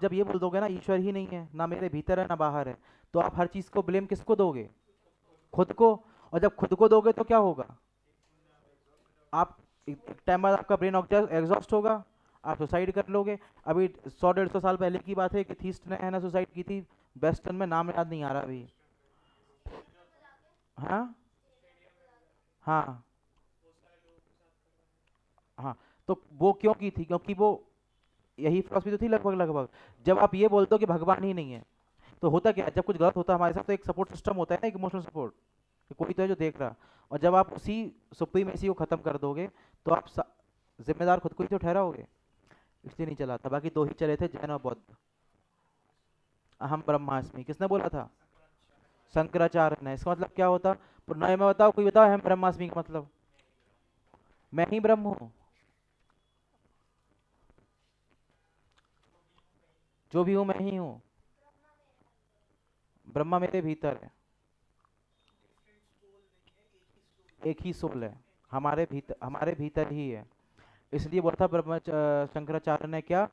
जब ये बोल दोगे ना ईश्वर ही नहीं है, ना मेरे भीतर है ना बाहर है, तो आप हर चीज़ को ब्लेम किसको दोगे? खुद को। और जब खुद को दोगे तो क्या होगा? आप एक टाइम बाद आपका ब्रेन एग्जॉस्ट होगा, आप सुसाइड कर लोगे। अभी 100-150 साल पहले की बात है कि थीस्ट ने है ना सुसाइड की थी, वेस्टर्न में, नाम याद नहीं आ रहा अभी। हाँ, हाँ, हाँ। तो वो क्यों की थी? क्योंकि वो यही फिलोसफी तो थी लगभग लगभग। जब आप ये बोलते हो कि भगवान ही नहीं है, तो होता क्या है, जब कुछ गलत होता है हमारे साथ तो एक सपोर्ट सिस्टम होता है ना, एक इमोशनल सपोर्ट, कि कोई तो है जो देख रहा। और जब आप उसी सुप्रीमेसी को खत्म कर दोगे, तो आप जिम्मेदार खुद को ही तो ठहराओगे। इसलिए नहीं चला था। बाकी दो ही चले थे, जैन और बौद्ध। अहम ब्रह्मास्मि किसने बोला था? शंकराचार्य ने। इसका मतलब क्या होता? नए में बताओ, कोई बताओ अहम ब्रह्मास्मि का मतलब। मैं ही ब्रह्म हूँ, जो भी हूँ मैं ही हूँ। ब्रह्मा मेरे भीतर है, एक ही सोल है, हमारे भीतर ही है। इसलिए बोला था शंकराचार्य ने क्या?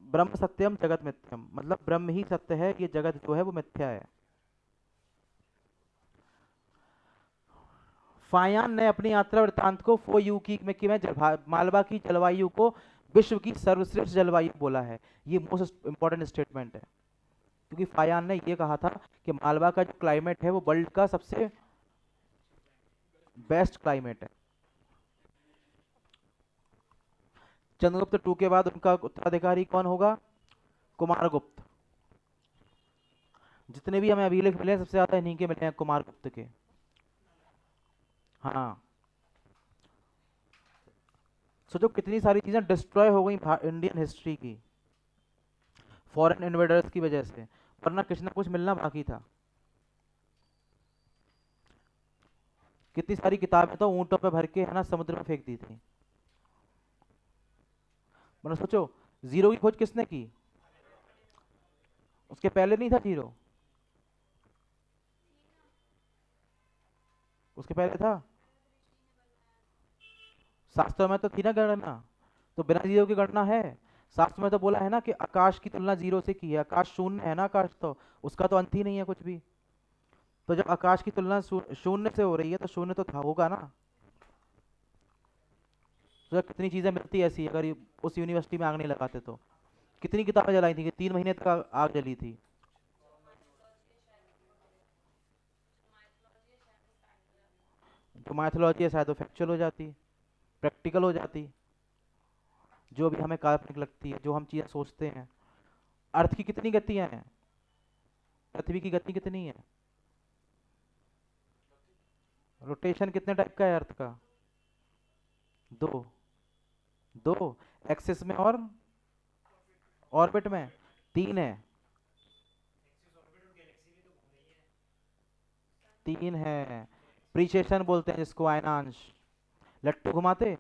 ब्रह्म सत्यम जगत मिथ्यम, मतलब ब्रह्म ही सत्य है, ये जगत जो है वो मिथ्या है। फायान ने अपनी यात्रा वृत्तांत को फो यू की में कि मैं मालवा की जलवायु को विश्व की सर्वश्रेष्ठ जलवायु बोला है। ये मोस्ट इंपॉर्टेंट स्टेटमेंट है, क्योंकि फायान ने ये कहा था कि मालवा का जो क्लाइमेट है वो वर्ल्ड का सबसे बेस्ट क्लाइमेट है। चंद्रगुप्त टू के बाद उनका उत्तराधिकारी कौन होगा? कुमारगुप्त। जितने भी हमें अभिलेख मिले हैं सबसे ज्यादा इन्हीं के मिले हैं, कुमारगुप्त के। हाँ। सोचो कितनी सारी चीजें डिस्ट्रॉय हो गई इंडियन हिस्ट्री की, फॉरेन इन्वेडर्स की वजह से, वरना कुछ ना कुछ मिलना बाकी था। कितनी सारी किताबें तो ऊंटों पे भर के है ना समुद्र में फेंक दी थी। मतलब सोचो, जीरो की खोज किसने की? उसके पहले नहीं था जीरो? उसके पहले था। शास्त्र में तो थी ना गणना, तो बिना जीरो की गणना है। शास्त्र में तो बोला है ना कि आकाश की तुलना जीरो से की है, आकाश शून्य है ना, आकाश तो उसका तो अंत ही नहीं है कुछ भी। तो जब आकाश की तुलना शून्य से हो रही है तो शून्य तो था होगा ना। तो जब कितनी चीजें मिलती है ऐसी, अगर उस यूनिवर्सिटी में आग नहीं लगाते तो। कितनी किताबें जलाई थी कि 3 महीने तक आग जली थी। जो माइथोलॉजी है शायद वो फैक्चुअल हो जाती, प्रैक्टिकल हो जाती। जो भी हमें काल्पनिक लगती है, जो हम चीजें सोचते हैं। अर्थ की कितनी गतियां हैं? पृथ्वी की गति कितनी है? रोटेशन कितने टाइप का है अर्थ का? दो। दो, एक्सिस में और ऑर्बिट में 3 है। 3 है। प्रीसेशन बोलते हैं जिसको, आयनांश। लट्टू घुमाते,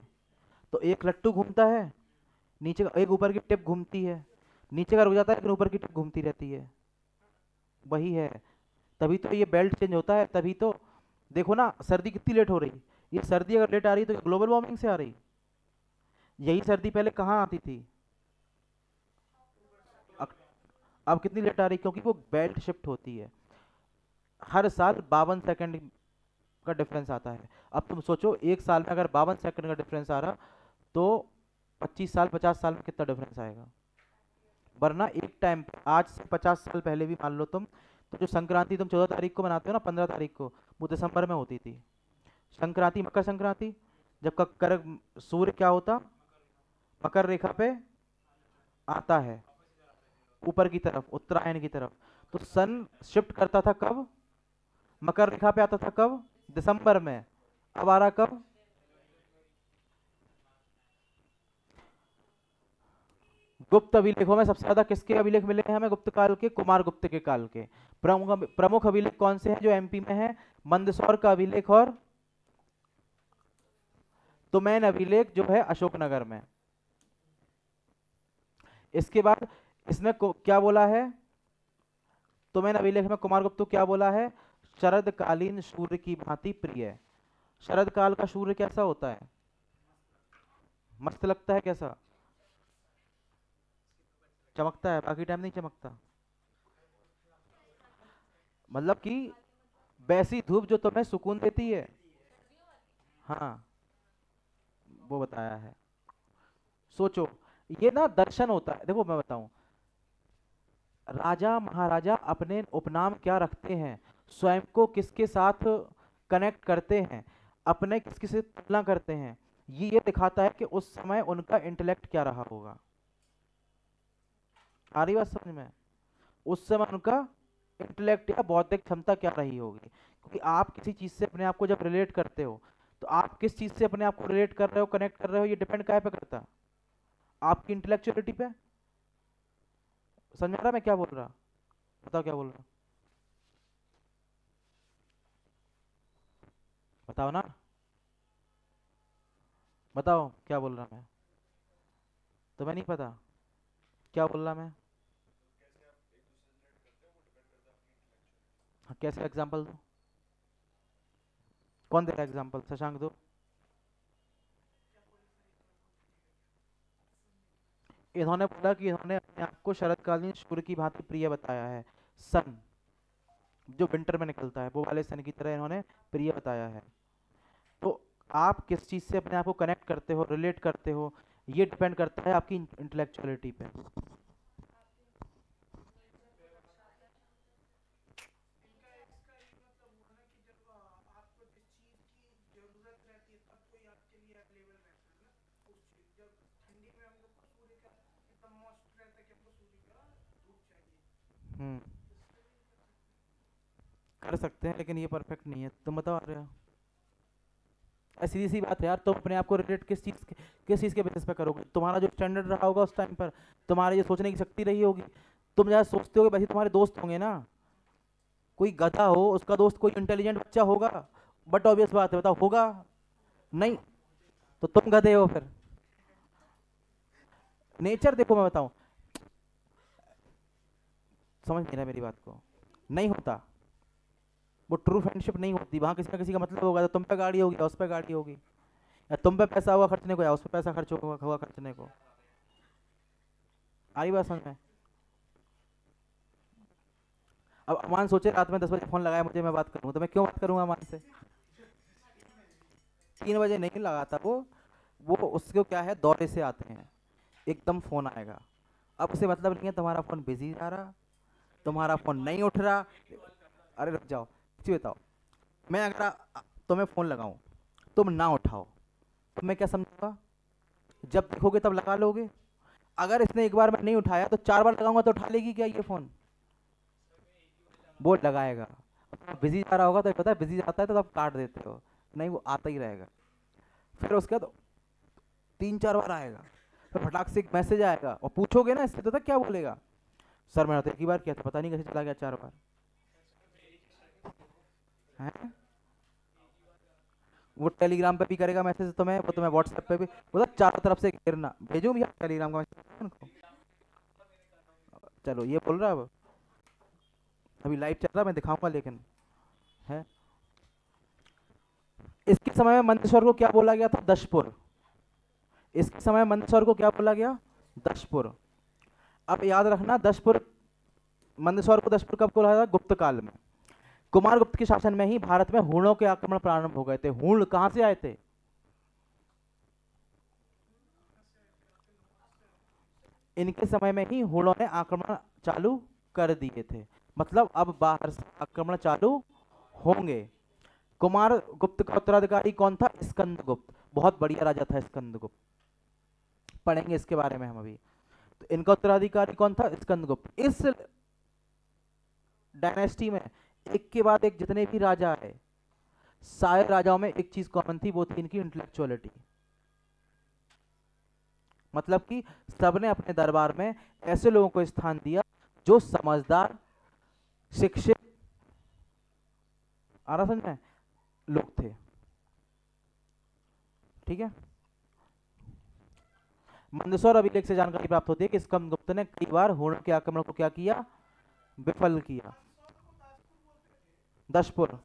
तो एक लट्टू घूमता है, नीचे एक ऊपर की टिप घूमती है, नीचे का रुक जाता है लेकिन ऊपर की टिप घूमती रहती है। वही है। तभी तो ये बेल्ट चेंज होता है, तभी तो देखो ना सर्दी कितनी लेट हो रही। ये सर्दी अगर लेट आ रही है तो ग्लोबल वार्मिंग से आ रही। यही सर्दी पहले कहाँ आती थी? अक- अब कितनी लेट आ रही? क्योंकि वो बेल्ट शिफ्ट होती है। हर साल 52 सेकंड का डिफरेंस आता है। अब तुम सोचो एक साल में अगर 52 सेकंड का डिफरेंस आ रहा, तो 25 साल 50 साल में कितना डिफरेंस आएगा? वरना एक टाइम पे आज से 50 साल पहले भी मान लो तुम, तो जो संक्रांति तुम 14 तारीख को मनाते हो ना, 15 तारीख को, वो दिसंबर में होती थी। संक्रांति, मकर संक्रांति, जब कर सूर्य क्या होता? मकर रेखा पे आता है, ऊपर की तरफ, उत्तरायण की तरफ। तो सन शिफ्ट करता था कब? मकर रेखा पे आता था कब? दिसंबर में। अब आ रहा कब? गुप्त अभिलेखों में सबसे ज्यादा किसके अभिलेख मिले हैं हमें गुप्त काल के? कुमार गुप्त के काल के। प्रमुख प्रमुख अभिलेख कौन से हैं जो एमपी में है? मंदसौर का अभिलेख और तुमैन अभिलेख जो है अशोकनगर में। इसके बाद इसमें क्या बोला है? तुमैन अभिलेख में कुमार गुप्त को क्या बोला है? शरद कालीन सूर्य की भांति प्रिय। शरद काल का सूर्य कैसा होता है? मस्त लगता है? कैसा चमकता है? बाकी टाइम नहीं चमकता? मतलब कि वैसी धूप जो तुम्हें सुकून देती है। हाँ, वो बताया है। सोचो, ये ना दर्शन होता है। देखो मैं बताऊं, राजा महाराजा अपने उपनाम क्या रखते हैं, स्वयं को किसके साथ कनेक्ट करते हैं, अपने किसके से तुलना करते हैं, ये दिखाता है कि उस समय उनका इंटेलेक्ट क्या रहा होगा। आ रही बात समझ में? उस समय उनका इंटेलेक्ट या बौद्धिक क्षमता क्या रही होगी। क्योंकि आप किसी चीज से अपने आप को जब रिलेट करते हो, तो आप किस चीज से अपने आप को रिलेट कर रहे हो, कनेक्ट कर रहे हो, ये डिपेंड काय पे करता है? आपकी इंटेलेक्चुअलिटी पे। समझ में आ रहा मैं क्या बोल रहा? बताओ क्या बोल रहा? बताओ ना, बताओ क्या बोल रहा मैं? तुम्हें नहीं पता क्या बोल रहा मैं? हाँ, कैसे एग्जांपल दो? कौन दे रहा है एग्जांपल? शशांक दो। इन्होंने बोला कि इन्होंने अपने आप को शरतकालीन सूर्य की भांति प्रिय बताया है। सन जो विंटर में निकलता है वो वाले सन की तरह इन्होंने प्रिय बताया है। तो आप किस चीज से अपने आप को कनेक्ट करते हो, रिलेट करते हो, ये डिपेंड करता है आपकी इंटेलेक्चुअलिटी पे। हम्म, कर सकते हैं लेकिन ये परफेक्ट नहीं है। तुम बताओ रहे हो। सीधी सी बात है यार, तुम अपने आप को रिलेट किस चीज के बेसिस पे करोगे? तुम्हारा जो स्टैंडर्ड रहा होगा उस टाइम पर, तुम्हारी जो सोचने की शक्ति रही होगी, तुम जैसा सोचते हो वैसे तुम्हारे दोस्त होंगे ना। कोई गधा हो उसका दोस्त कोई इंटेलिजेंट बच्चा होगा, बट ऑब्वियस बात है, बताओ होगा? नहीं। तो तुम गधे हो फिर। नेचर देखो मैं बताऊं, समझ नहीं रहा मेरी बात को? नहीं होता। वो ट्रू फ्रेंडशिप नहीं होती, वहां किसी ना किसी का मतलब होगा। तो तुम पे गाड़ी होगी या उस पे गाड़ी होगी, या तुम पे पैसा होगा खर्चने को या उस पे पैसा खर्च होगा खर्चने को। आई बात समझ में? अब अमान सोचे रात में 10 बजे फोन लगाया मुझे, मैं बात करूँ तो मैं क्यों बात करूंगा अमान से? 3 बजे नहीं लगाता वो उसको क्या है, दौरे से आते हैं, एकदम फोन आएगा। अब उसे मतलब नहीं है तुम्हारा फोन बिजी जा रहा, तुम्हारा फोन नहीं उठ रहा। अरे रुक जाओ, सच्ची बताओ, मैं अगर तुम्हें फोन लगाऊं, तुम ना उठाओ, तो मैं क्या समझूंगा? जब देखोगे तब लगा लोगे। अगर इसने एक बार मैं नहीं उठाया तो 4 बार लगाऊंगा तो उठा लेगी क्या ये फोन? वो लगाएगा। बिजी जा रहा होगा तो पता है, बिजी आता है तो आप काट देते हो, नहीं वो आता ही रहेगा। फिर उसके बाद 3-4 बार आएगा, फिर फटाक से एक मैसेज आएगा और पूछोगे ना इससे तो तक क्या बोलेगा? सर मैंने तो एक ही बार किया था, पता नहीं कैसे चला गया 4 बार। हैं? वो टेलीग्राम पे भी करेगा मैसेज तुम्हें, वो तुम्हें व्हाट्सएप पे भी, मतलब चारों तरफ से घेरना। भेजूं भैया टेलीग्राम का मैसेज उनको? चलो ये बोल रहा है अब, अभी लाइव चल रहा है मैं दिखाऊंगा लेकिन। है, इसके समय में मंदसौर को क्या बोला गया था? दशपुर। इसके समय में मंदसौर को क्या बोला गया? दशपुर। अब याद रखना, दशपुर, मंदसौर को दशपुर कब बोला था? गुप्त काल में। कुमार गुप्त के शासन में ही भारत में हूणों के आक्रमण प्रारंभ हो गए थे। हूण कहां से आए थे? इनके समय में ही हूणों ने आक्रमण चालू कर दिए थे। मतलब अब बाहर से आक्रमण चालू होंगे। कुमार गुप्त का उत्तराधिकारी कौन था? स्कंदगुप्त। बहुत बढ़िया राजा था स्कंदगुप्त, पढ़ेंगे इसके बारे में हम अभी। तो तो इनका उत्तराधिकारी कौन था? स्कंदगुप्त। इस डायनेस्टी में एक के बाद एक जितने भी राजा आए, सारे राजाओं में एक चीज कॉमन थी, वो थी इनकी इंटेलेक्चुअलिटी। मतलब कि सबने अपने दरबार में ऐसे लोगों को स्थान दिया जो समझदार, शिक्षित, आ रहा समझ में, लोग थे। ठीक है। मंदसौर अभिलेख से जानकारी प्राप्त होती है कि स्कंदगुप्त ने कई बार हुणों के आक्रमण को क्या किया? विफल किया। दशपुर,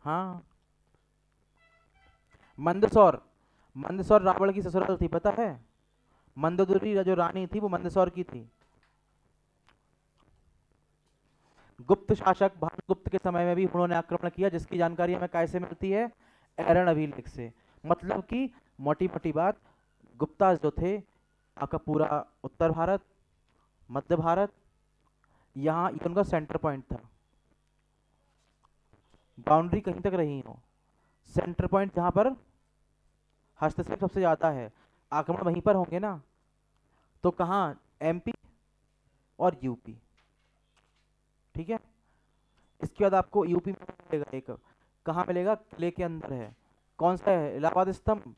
हाँ। मंदसौर, मंदसौर रावण की ससुराल थी, पता है? मंदोदरी जो रानी थी वो मंदसौर की थी। गुप्त शासक भानुगुप्त के समय में भी उन्होंने आक्रमण किया, जिसकी जानकारी हमें कैसे मिलती है? एरन अभिलेख से। मतलब कि मोटी मोटी बात, गुप्ता जो थे आपका पूरा उत्तर भारत, मध्य भारत, यहाँ ये उनका सेंटर पॉइंट था। बाउंड्री कहीं तक रही हो, सेंटर पॉइंट जहां पर हस्तक्षेप सबसे ज्यादा है, आक्रमण वहीं पर होंगे ना। तो कहाँ? एमपी और यूपी। ठीक है। इसके बाद आपको यूपी में मिलेगा एक, कहाँ मिलेगा? किले के अंदर है। कौन सा है? इलाहाबाद स्तंभ।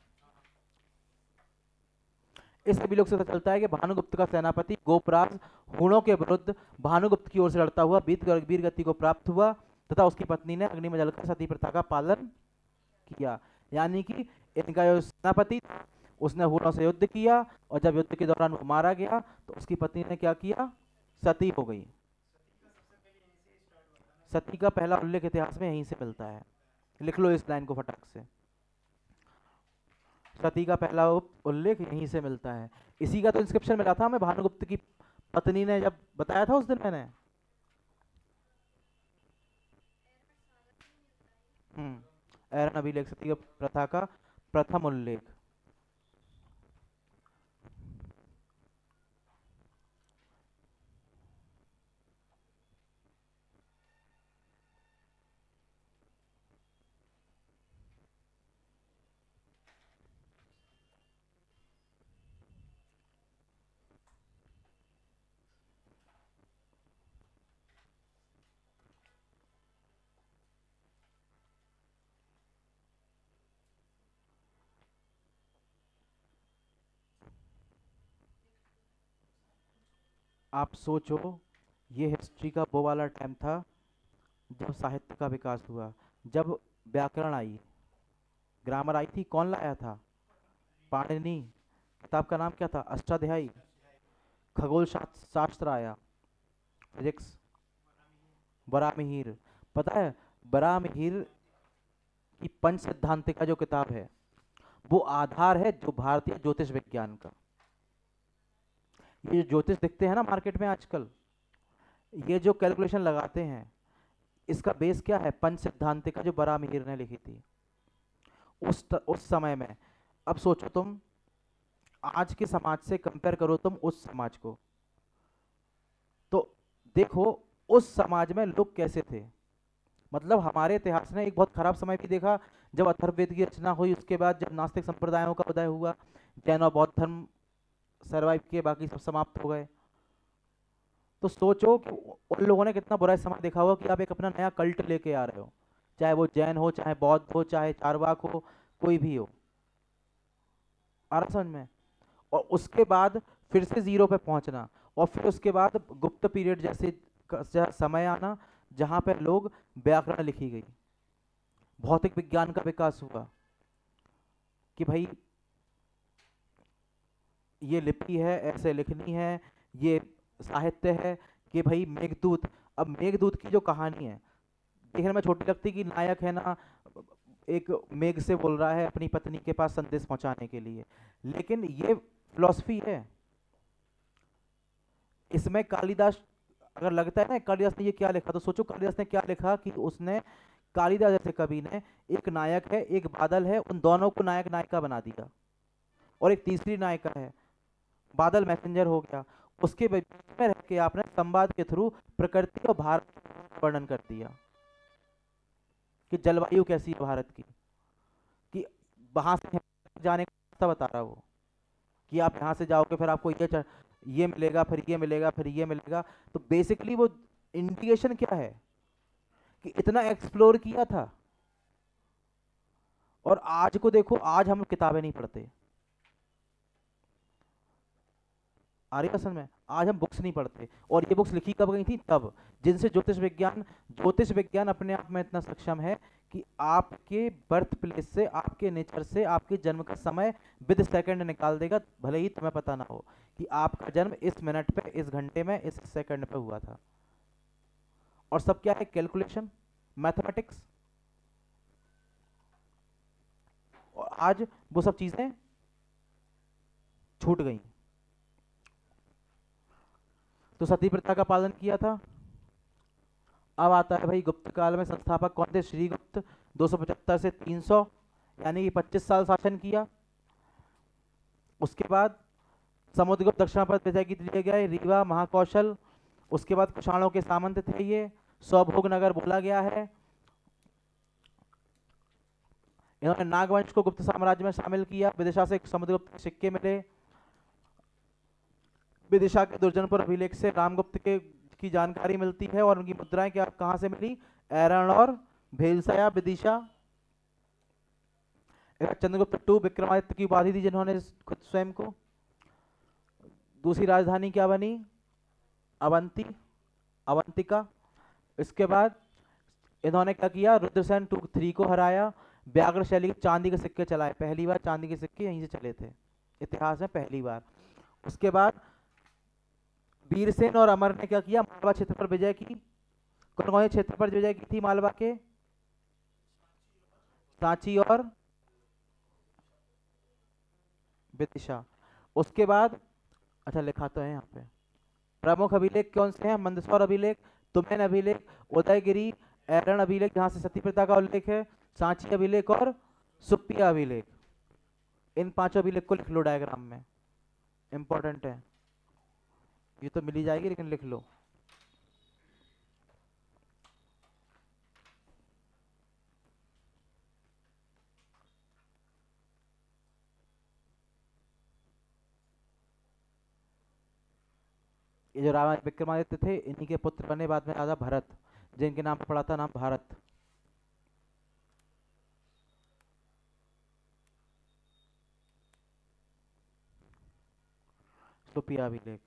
इस अभियोग से पता चलता है कि भानुगुप्त का सेनापति गोपराज हुणों के विरुद्ध भानुगुप्त की ओर से लड़ता हुआ वीर गति को प्राप्त हुआ तथा उसकी पत्नी ने अग्नि में जलकर सती प्रथा का पालन किया। यानी कि इनका जो सेनापति था उसने हुणों से युद्ध किया, और जब युद्ध के दौरान वो मारा गया तो उसकी पत्नी ने क्या किया? सती हो गई। सती का पहला उल्लेख इतिहास में यहीं से मिलता है। लिख लो इस लाइन को फटाक से। सती का पहला उल्लेख यहीं से मिलता है। इसी का तो इंस्क्रिप्शन मिला था हमें, भानुगुप्त की पत्नी ने जब बताया था उस दिन मैंने। एरन अभिलेख सती प्रथा का प्रथम उल्लेख। आप सोचो, ये हिस्ट्री का वो वाला टाइम था जब साहित्य का विकास हुआ, जब व्याकरण आई, ग्रामर आई थी। कौन लाया था? पाणिनि। किताब का नाम क्या था? अष्टाध्यायी। खगोल शास्त्र आया, फिजिक्स, बराहमिहिर। पता है बराहमिहिर की पंच सिद्धांतिका जो किताब है वो आधार है जो भारतीय ज्योतिष विज्ञान का। ये जो ज्योतिष दिखते हैं ना मार्केट में आजकल, ये जो कैलकुलेशन लगाते हैं, इसका बेस क्या है? पंच सिद्धांतिका जो बराहमिहिर ने लिखी थी उस समय में। अब सोचो तुम, आज के समाज से कंपेयर करो तुम उस समाज को, तो देखो उस समाज में लोग कैसे थे। मतलब हमारे इतिहास ने एक बहुत खराब समय भी देखा, जब अथर्ववेद की रचना हुई, उसके बाद जब नास्तिक संप्रदायों का उदय हुआ, जैन और बौद्ध धर्म सरवाइव किए, बाकी सब समाप्त हो गए। तो सोचो कि उन लोगों ने कितना बुरा समय देखा होगा कि आप एक अपना नया कल्ट लेके आ रहे हो, चाहे वो जैन हो, चाहे बौद्ध हो, चाहे चारवाक हो, कोई भी हो। आ रहा समझ में? और उसके बाद फिर से जीरो पे पहुंचना, और फिर उसके बाद गुप्त पीरियड जैसे समय आना जहां पे लोग व्याकरण लिखी गई, भौतिक विज्ञान का विकास हुआ कि भाई ये लिपि है, ऐसे लिखनी है, ये साहित्य है। कि भाई मेघदूत, अब मेघदूत की जो कहानी है देखने में छोटी लगती कि नायक है ना, एक मेघ से बोल रहा है अपनी पत्नी के पास संदेश पहुंचाने के लिए, लेकिन ये फिलॉसफी है। इसमें कालिदास, अगर लगता है ना कालिदास ने ये क्या लिखा, तो सोचो कालिदास ने क्या लिखा कि उसने, कालिदास जैसे कवि ने, एक नायक है एक बादल है, उन दोनों को नायक नायिका बना दिया, और एक तीसरी नायिका है, बादल मैसेंजर हो गया। उसके बीच में रह के आपने संवाद के थ्रू प्रकृति और भारत का वर्णन कर दिया कि जलवायु कैसी है भारत की, कि वहां से जाने का रास्ता बता रहा वो। कि आप यहाँ से जाओगे फिर आपको ये मिलेगा, फिर ये मिलेगा, फिर ये मिलेगा। तो बेसिकली वो इंडिकेशन क्या है कि इतना एक्सप्लोर किया था। और आज को देखो, आज हम किताबें नहीं पढ़ते। आ रही है समझ में? आज हम बुक्स नहीं पढ़ते। और ये बुक्स लिखी कब गई थी? तब, जिनसे ज्योतिष विज्ञान अपने आप में इतना सक्षम है कि आपके बर्थ प्लेस से, आपके नेचर से, आपके जन्म का समय विद सेकंड निकाल देगा, भले ही तुम्हें पता ना हो कि आपका जन्म इस मिनट पे, इस घंटे में, इस सेकंड पे हुआ था। और सब क्या है? Calculation, mathematics. और आज वो सब चीजें छूट गई। तो सती प्रथा का पालन किया था। अब आता है भाई गुप्त काल में संस्थापक कौन थे? श्रीगुप्त। 275 से 300, यानी कि 25 साल शासन किया। उसके बाद समुद्रगुप्त दक्षिण पर विजय की लिए गए, रीवा, महाकौशल। उसके बाद कुषाणों के सामंत थे ये, स्वभोग नगर बोला गया है। इन्होंने नागवंश को गुप्त साम्राज्य में शामिल किया। विदिशा से समुद्रगुप्त के सिक्के मिले। विदिशा के दुर्जनपुर अभिलेख से रामगुप्त के की जानकारी मिलती है। और उनकी मुद्राएं क्या कहां से मिली? एरण और भेलसाया, विदिशा। चंद्रगुप्त टू विक्रमादित्य की उपाधि दी जिन्होंने खुद स्वयं को। दूसरी राजधानी क्या बनी? अवंती, अवंतिका। इसके बाद इन्होंने क्या किया? रुद्रसेन 2-3 को हराया। व्याघ्र शैली के चांदी के सिक्के चलाए, पहली बार चांदी के सिक्के यहीं से चले थे इतिहास में, पहली बार। उसके बाद वीरसेन और अमर ने क्या किया? मालवा क्षेत्र पर विजय की। कौन कौन से क्षेत्र पर विजय की थी मालवा के? सांची और विदिशा। उसके बाद, अच्छा लिखा तो है यहाँ पे, प्रमुख अभिलेख कौन से हैं? मंदसौर अभिलेख, तुमेन अभिलेख, उदयगिरी, एरण अभिलेख जहां से सती प्रथा का उल्लेख है, सांची अभिलेख और सुप्पिया अभिलेख। इन पांचों अभिलेख को लिख लो डायग्राम में, इंपॉर्टेंट है। ये तो मिल ही जाएगी लेकिन लिख लो। ये जो राजा विक्रमादित्य थे, इन्हीं के पुत्र बने बाद में राजा भरत, जिनके नाम पे पड़ा था नाम भारत। सुप्पिया अभिलेख।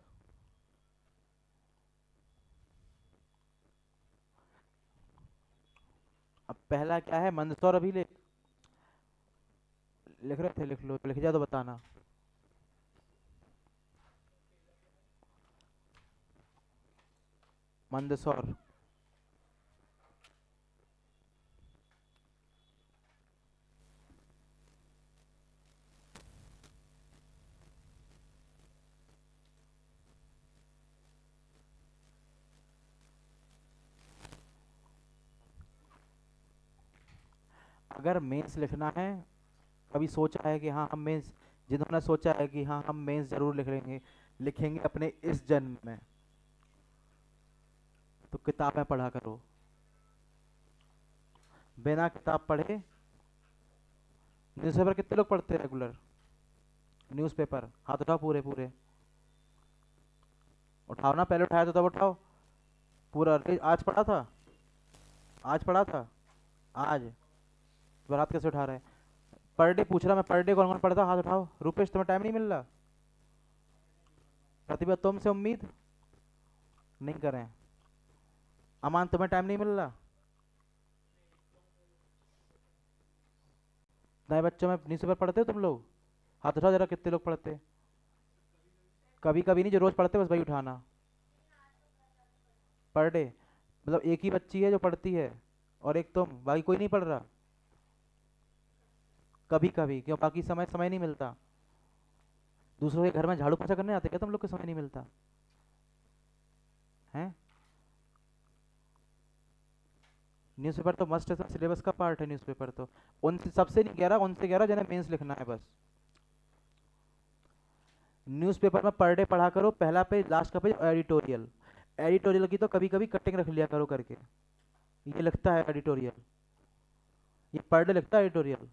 अब पहला क्या है? मंदसौर अभिलेख। लिख रहे थे? लिख लो, लिख जाए तो बताना। मंदसौर। अगर मेंस लिखना है, कभी सोचा है कि हाँ हम मेंस, जिन्होंने सोचा है कि हाँ हम मेंस जरूर लिख लेंगे, लिखेंगे अपने इस जन्म में, तो किताबें पढ़ा करो। बिना किताब पढ़े, न्यूज़पेपर कितने लोग पढ़ते हैं रेगुलर? न्यूज़पेपर हाथ उठाओ, पूरे पूरे उठाओ ना, पहले उठाया तो तब उठाओ। पूरा आज पढ़ा था? आज पढ़ा था? आज बारात कैसे उठा रहे हैं? पर डे पूछ रहा मैं, पर डे कौन कौन पढ़ता? हाथ उठाओ। रुपेश तुम्हें टाइम नहीं मिल रहा? प्रतिभा तुमसे उम्मीद नहीं करें। अमान तुम्हें टाइम नहीं मिल रहा? नए बच्चों में न्यूज़पेपर पढ़ते हो तुम लोग? हाथ उठाओ जरा, कितने लोग पढ़ते? कभी कभी नहीं, जो रोज पढ़ते बस वही उठाना। पर डे मतलब एक ही बच्ची है जो पढ़ती है, और एक तुम, बाकी कोई नहीं पढ़ रहा? कभी कभी क्यों? बाकी समय समय नहीं मिलता? दूसरों के घर में झाड़ू पोछा करने आते क्या तुम लोग को? समय नहीं मिलता है? न्यूज़पेपर तो मस्ट है, सिलेबस का पार्ट है न्यूज़पेपर तो। उनसे सबसे नहीं कह रहा, उनसे कह रहा जिन्हें मेंस लिखना है बस। न्यूज़पेपर में पर डे पढ़ा करो, पहला पेज, लास्ट का पेज, एडिटोरियल। एडिटोरियल की तो कभी कभी कटिंग रख लिया करो करके। ये लिखता है एडिटोरियल, ये पर डे लिखता है एडिटोरियल।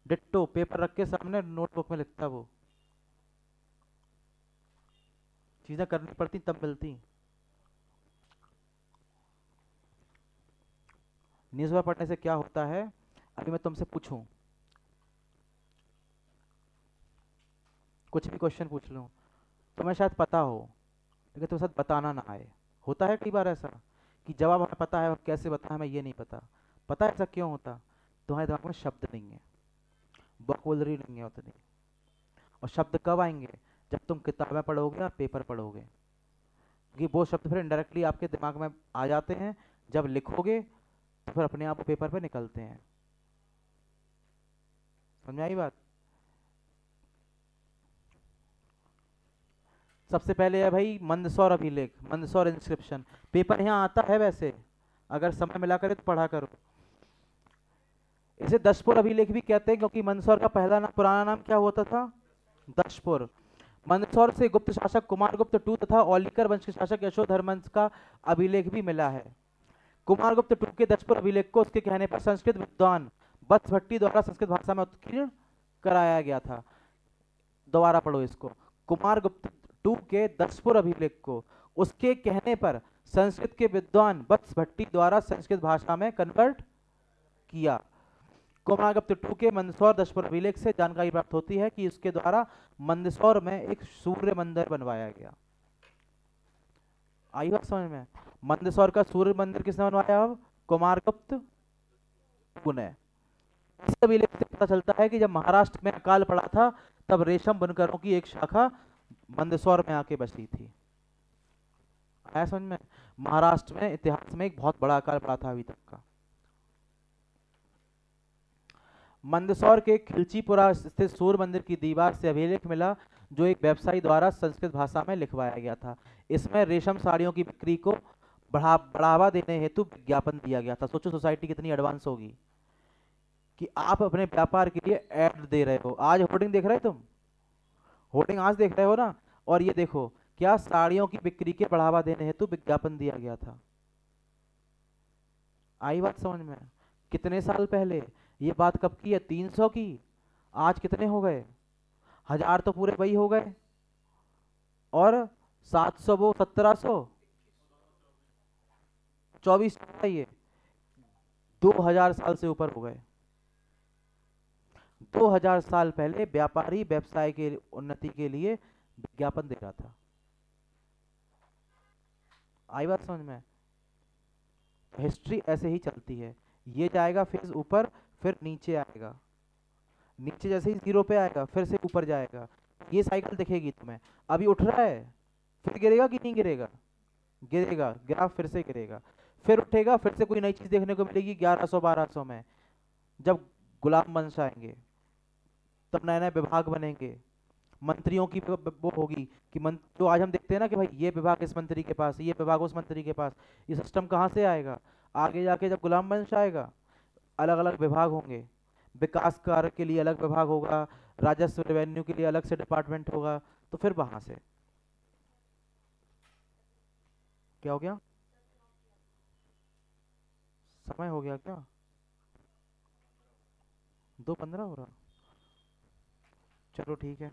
डिट्टो पेपर रख के सामने नोटबुक में लिखता है वो। चीजें करनी पड़ती तब मिलती। न्यूज़पेपर पढ़ने से क्या होता है, अभी मैं तुमसे पूछूं, कुछ भी क्वेश्चन पूछ लूं, तुम्हें शायद पता हो लेकिन तुम्हें साथ बताना ना आए। होता है कई बार ऐसा कि जवाब हमें पता है और कैसे बताएं हमें ये नहीं पता। पता है ऐसा क्यों होता? तुम्हारे दिमाग में शब्द नहीं है, वोकैबुलरी नहीं है उतनी। और शब्द कब आएंगे? जब तुम किताबें पढ़ोगे और पेपर पढ़ोगे, क्योंकि वो शब्द फिर इनडायरेक्टली आपके दिमाग में आ जाते हैं। जब लिखोगे तो फिर अपने आप पेपर पे निकलते हैं। समझ में आई बात? सबसे पहले है भाई मंदसौर अभिलेख, मंदसौर इंस्क्रिप्शन। पेपर यहाँ आता है वैसे, अगर समय मिला करे तो पढ़ा करो। इसे दशपुर अभिलेख भी कहते हैं क्योंकि मंदसौर का पहला नाम, पुराना नाम क्या होता था? दशपुर। मंदसौर से गुप्त शासक कुमारगुप्त टू तथा औलिकर वंश के शासक यशोधर्मंश का अभिलेख भी मिला है। कुमारगुप्त टू के दशपुर अभिलेख को उसके कहने पर संस्कृत विद्वान वत्स भट्टी द्वारा संस्कृत भाषा में उत्कीर्ण कराया गया था। दोबारा पढ़ो इसको, कुमारगुप्त टू के दशपुर अभिलेख को उसके कहने पर संस्कृत के विद्वान वत्स भट्टी द्वारा संस्कृत भाषा में कन्वर्ट किया। कुमारगुप्त टू के मंदसौर दशपुर अभिलेख से जानकारी प्राप्त होती है कि उसके द्वारा मंदसौर में एक सूर्य मंदिर बनवाया गया। आई बात समझ में? मंदसौर का सूर्य मंदिर किसने बनवाया? अब कुमारगुप्त टू ने। इस अभिलेख से पता चलता है कि जब महाराष्ट्र में अकाल पड़ा था तब रेशम बुनकरों की एक शाखा मंदसौर में आके बसी थी। आया समझ में? महाराष्ट्र में इतिहास में एक बहुत बड़ा अकाल पड़ा था अभी तक का। मंदसौर के खिलचीपुरा स्थित सूर्य मंदिर की दीवार से अभिलेख मिला जो एक व्यवसायी द्वारा संस्कृत भाषा में लिखवाया गया था। इसमें रेशम साड़ियों की बिक्री को बढ़ावा देने हेतु विज्ञापन दिया गया था। सोचो सोसाइटी कितनी एडवांस होगी कि आप अपने व्यापार के लिए ऐड दे रहे हो। आज होर्डिंग देख रहे हो तुम, होर्डिंग आज देख रहे हो ना, और ये देखो क्या साड़ियों की बिक्री के बढ़ावा देने हेतु विज्ञापन दिया गया था। आई बात समझ में? कितने साल पहले ये बात कब की है? 300 की। आज कितने हो गए? 1000 तो पूरे वही हो गए, और 700 वो 1700, 24 ये 2000 साल से ऊपर हो गए। 2000 साल पहले व्यापारी व्यवसाय के उन्नति के लिए विज्ञापन दे रहा था। आई बात समझ में? हिस्ट्री ऐसे ही चलती है, ये जाएगा फिर ऊपर, फिर नीचे आएगा, नीचे जैसे ही जीरो पे आएगा फिर से ऊपर जाएगा। ये साइकिल दिखेगी तुम्हें। अभी उठ रहा है, फिर गिरेगा कि नहीं गिरेगा? गिरेगा, ग्राफ फिर से गिरेगा, फिर उठेगा, फिर से कोई नई चीज देखने को मिलेगी 1100 1200 में। जब गुलाम वंश आएंगे तब नए नए विभाग बनेंगे, मंत्रियों की वो होगी कि जो आज हम देखते हैं ना कि भाई ये विभाग इस मंत्री के पास, ये विभाग उस मंत्री के पास। ये सिस्टम कहाँ से आएगा? आगे जाके जब गुलाम वंश आएगा अलग अलग विभाग होंगे, विकास कार्य के लिए अलग विभाग होगा, राजस्व रेवेन्यू के लिए अलग से डिपार्टमेंट होगा। तो फिर वहां से क्या हो गया? समय हो गया क्या? 2:15 हो रहा? चलो ठीक है।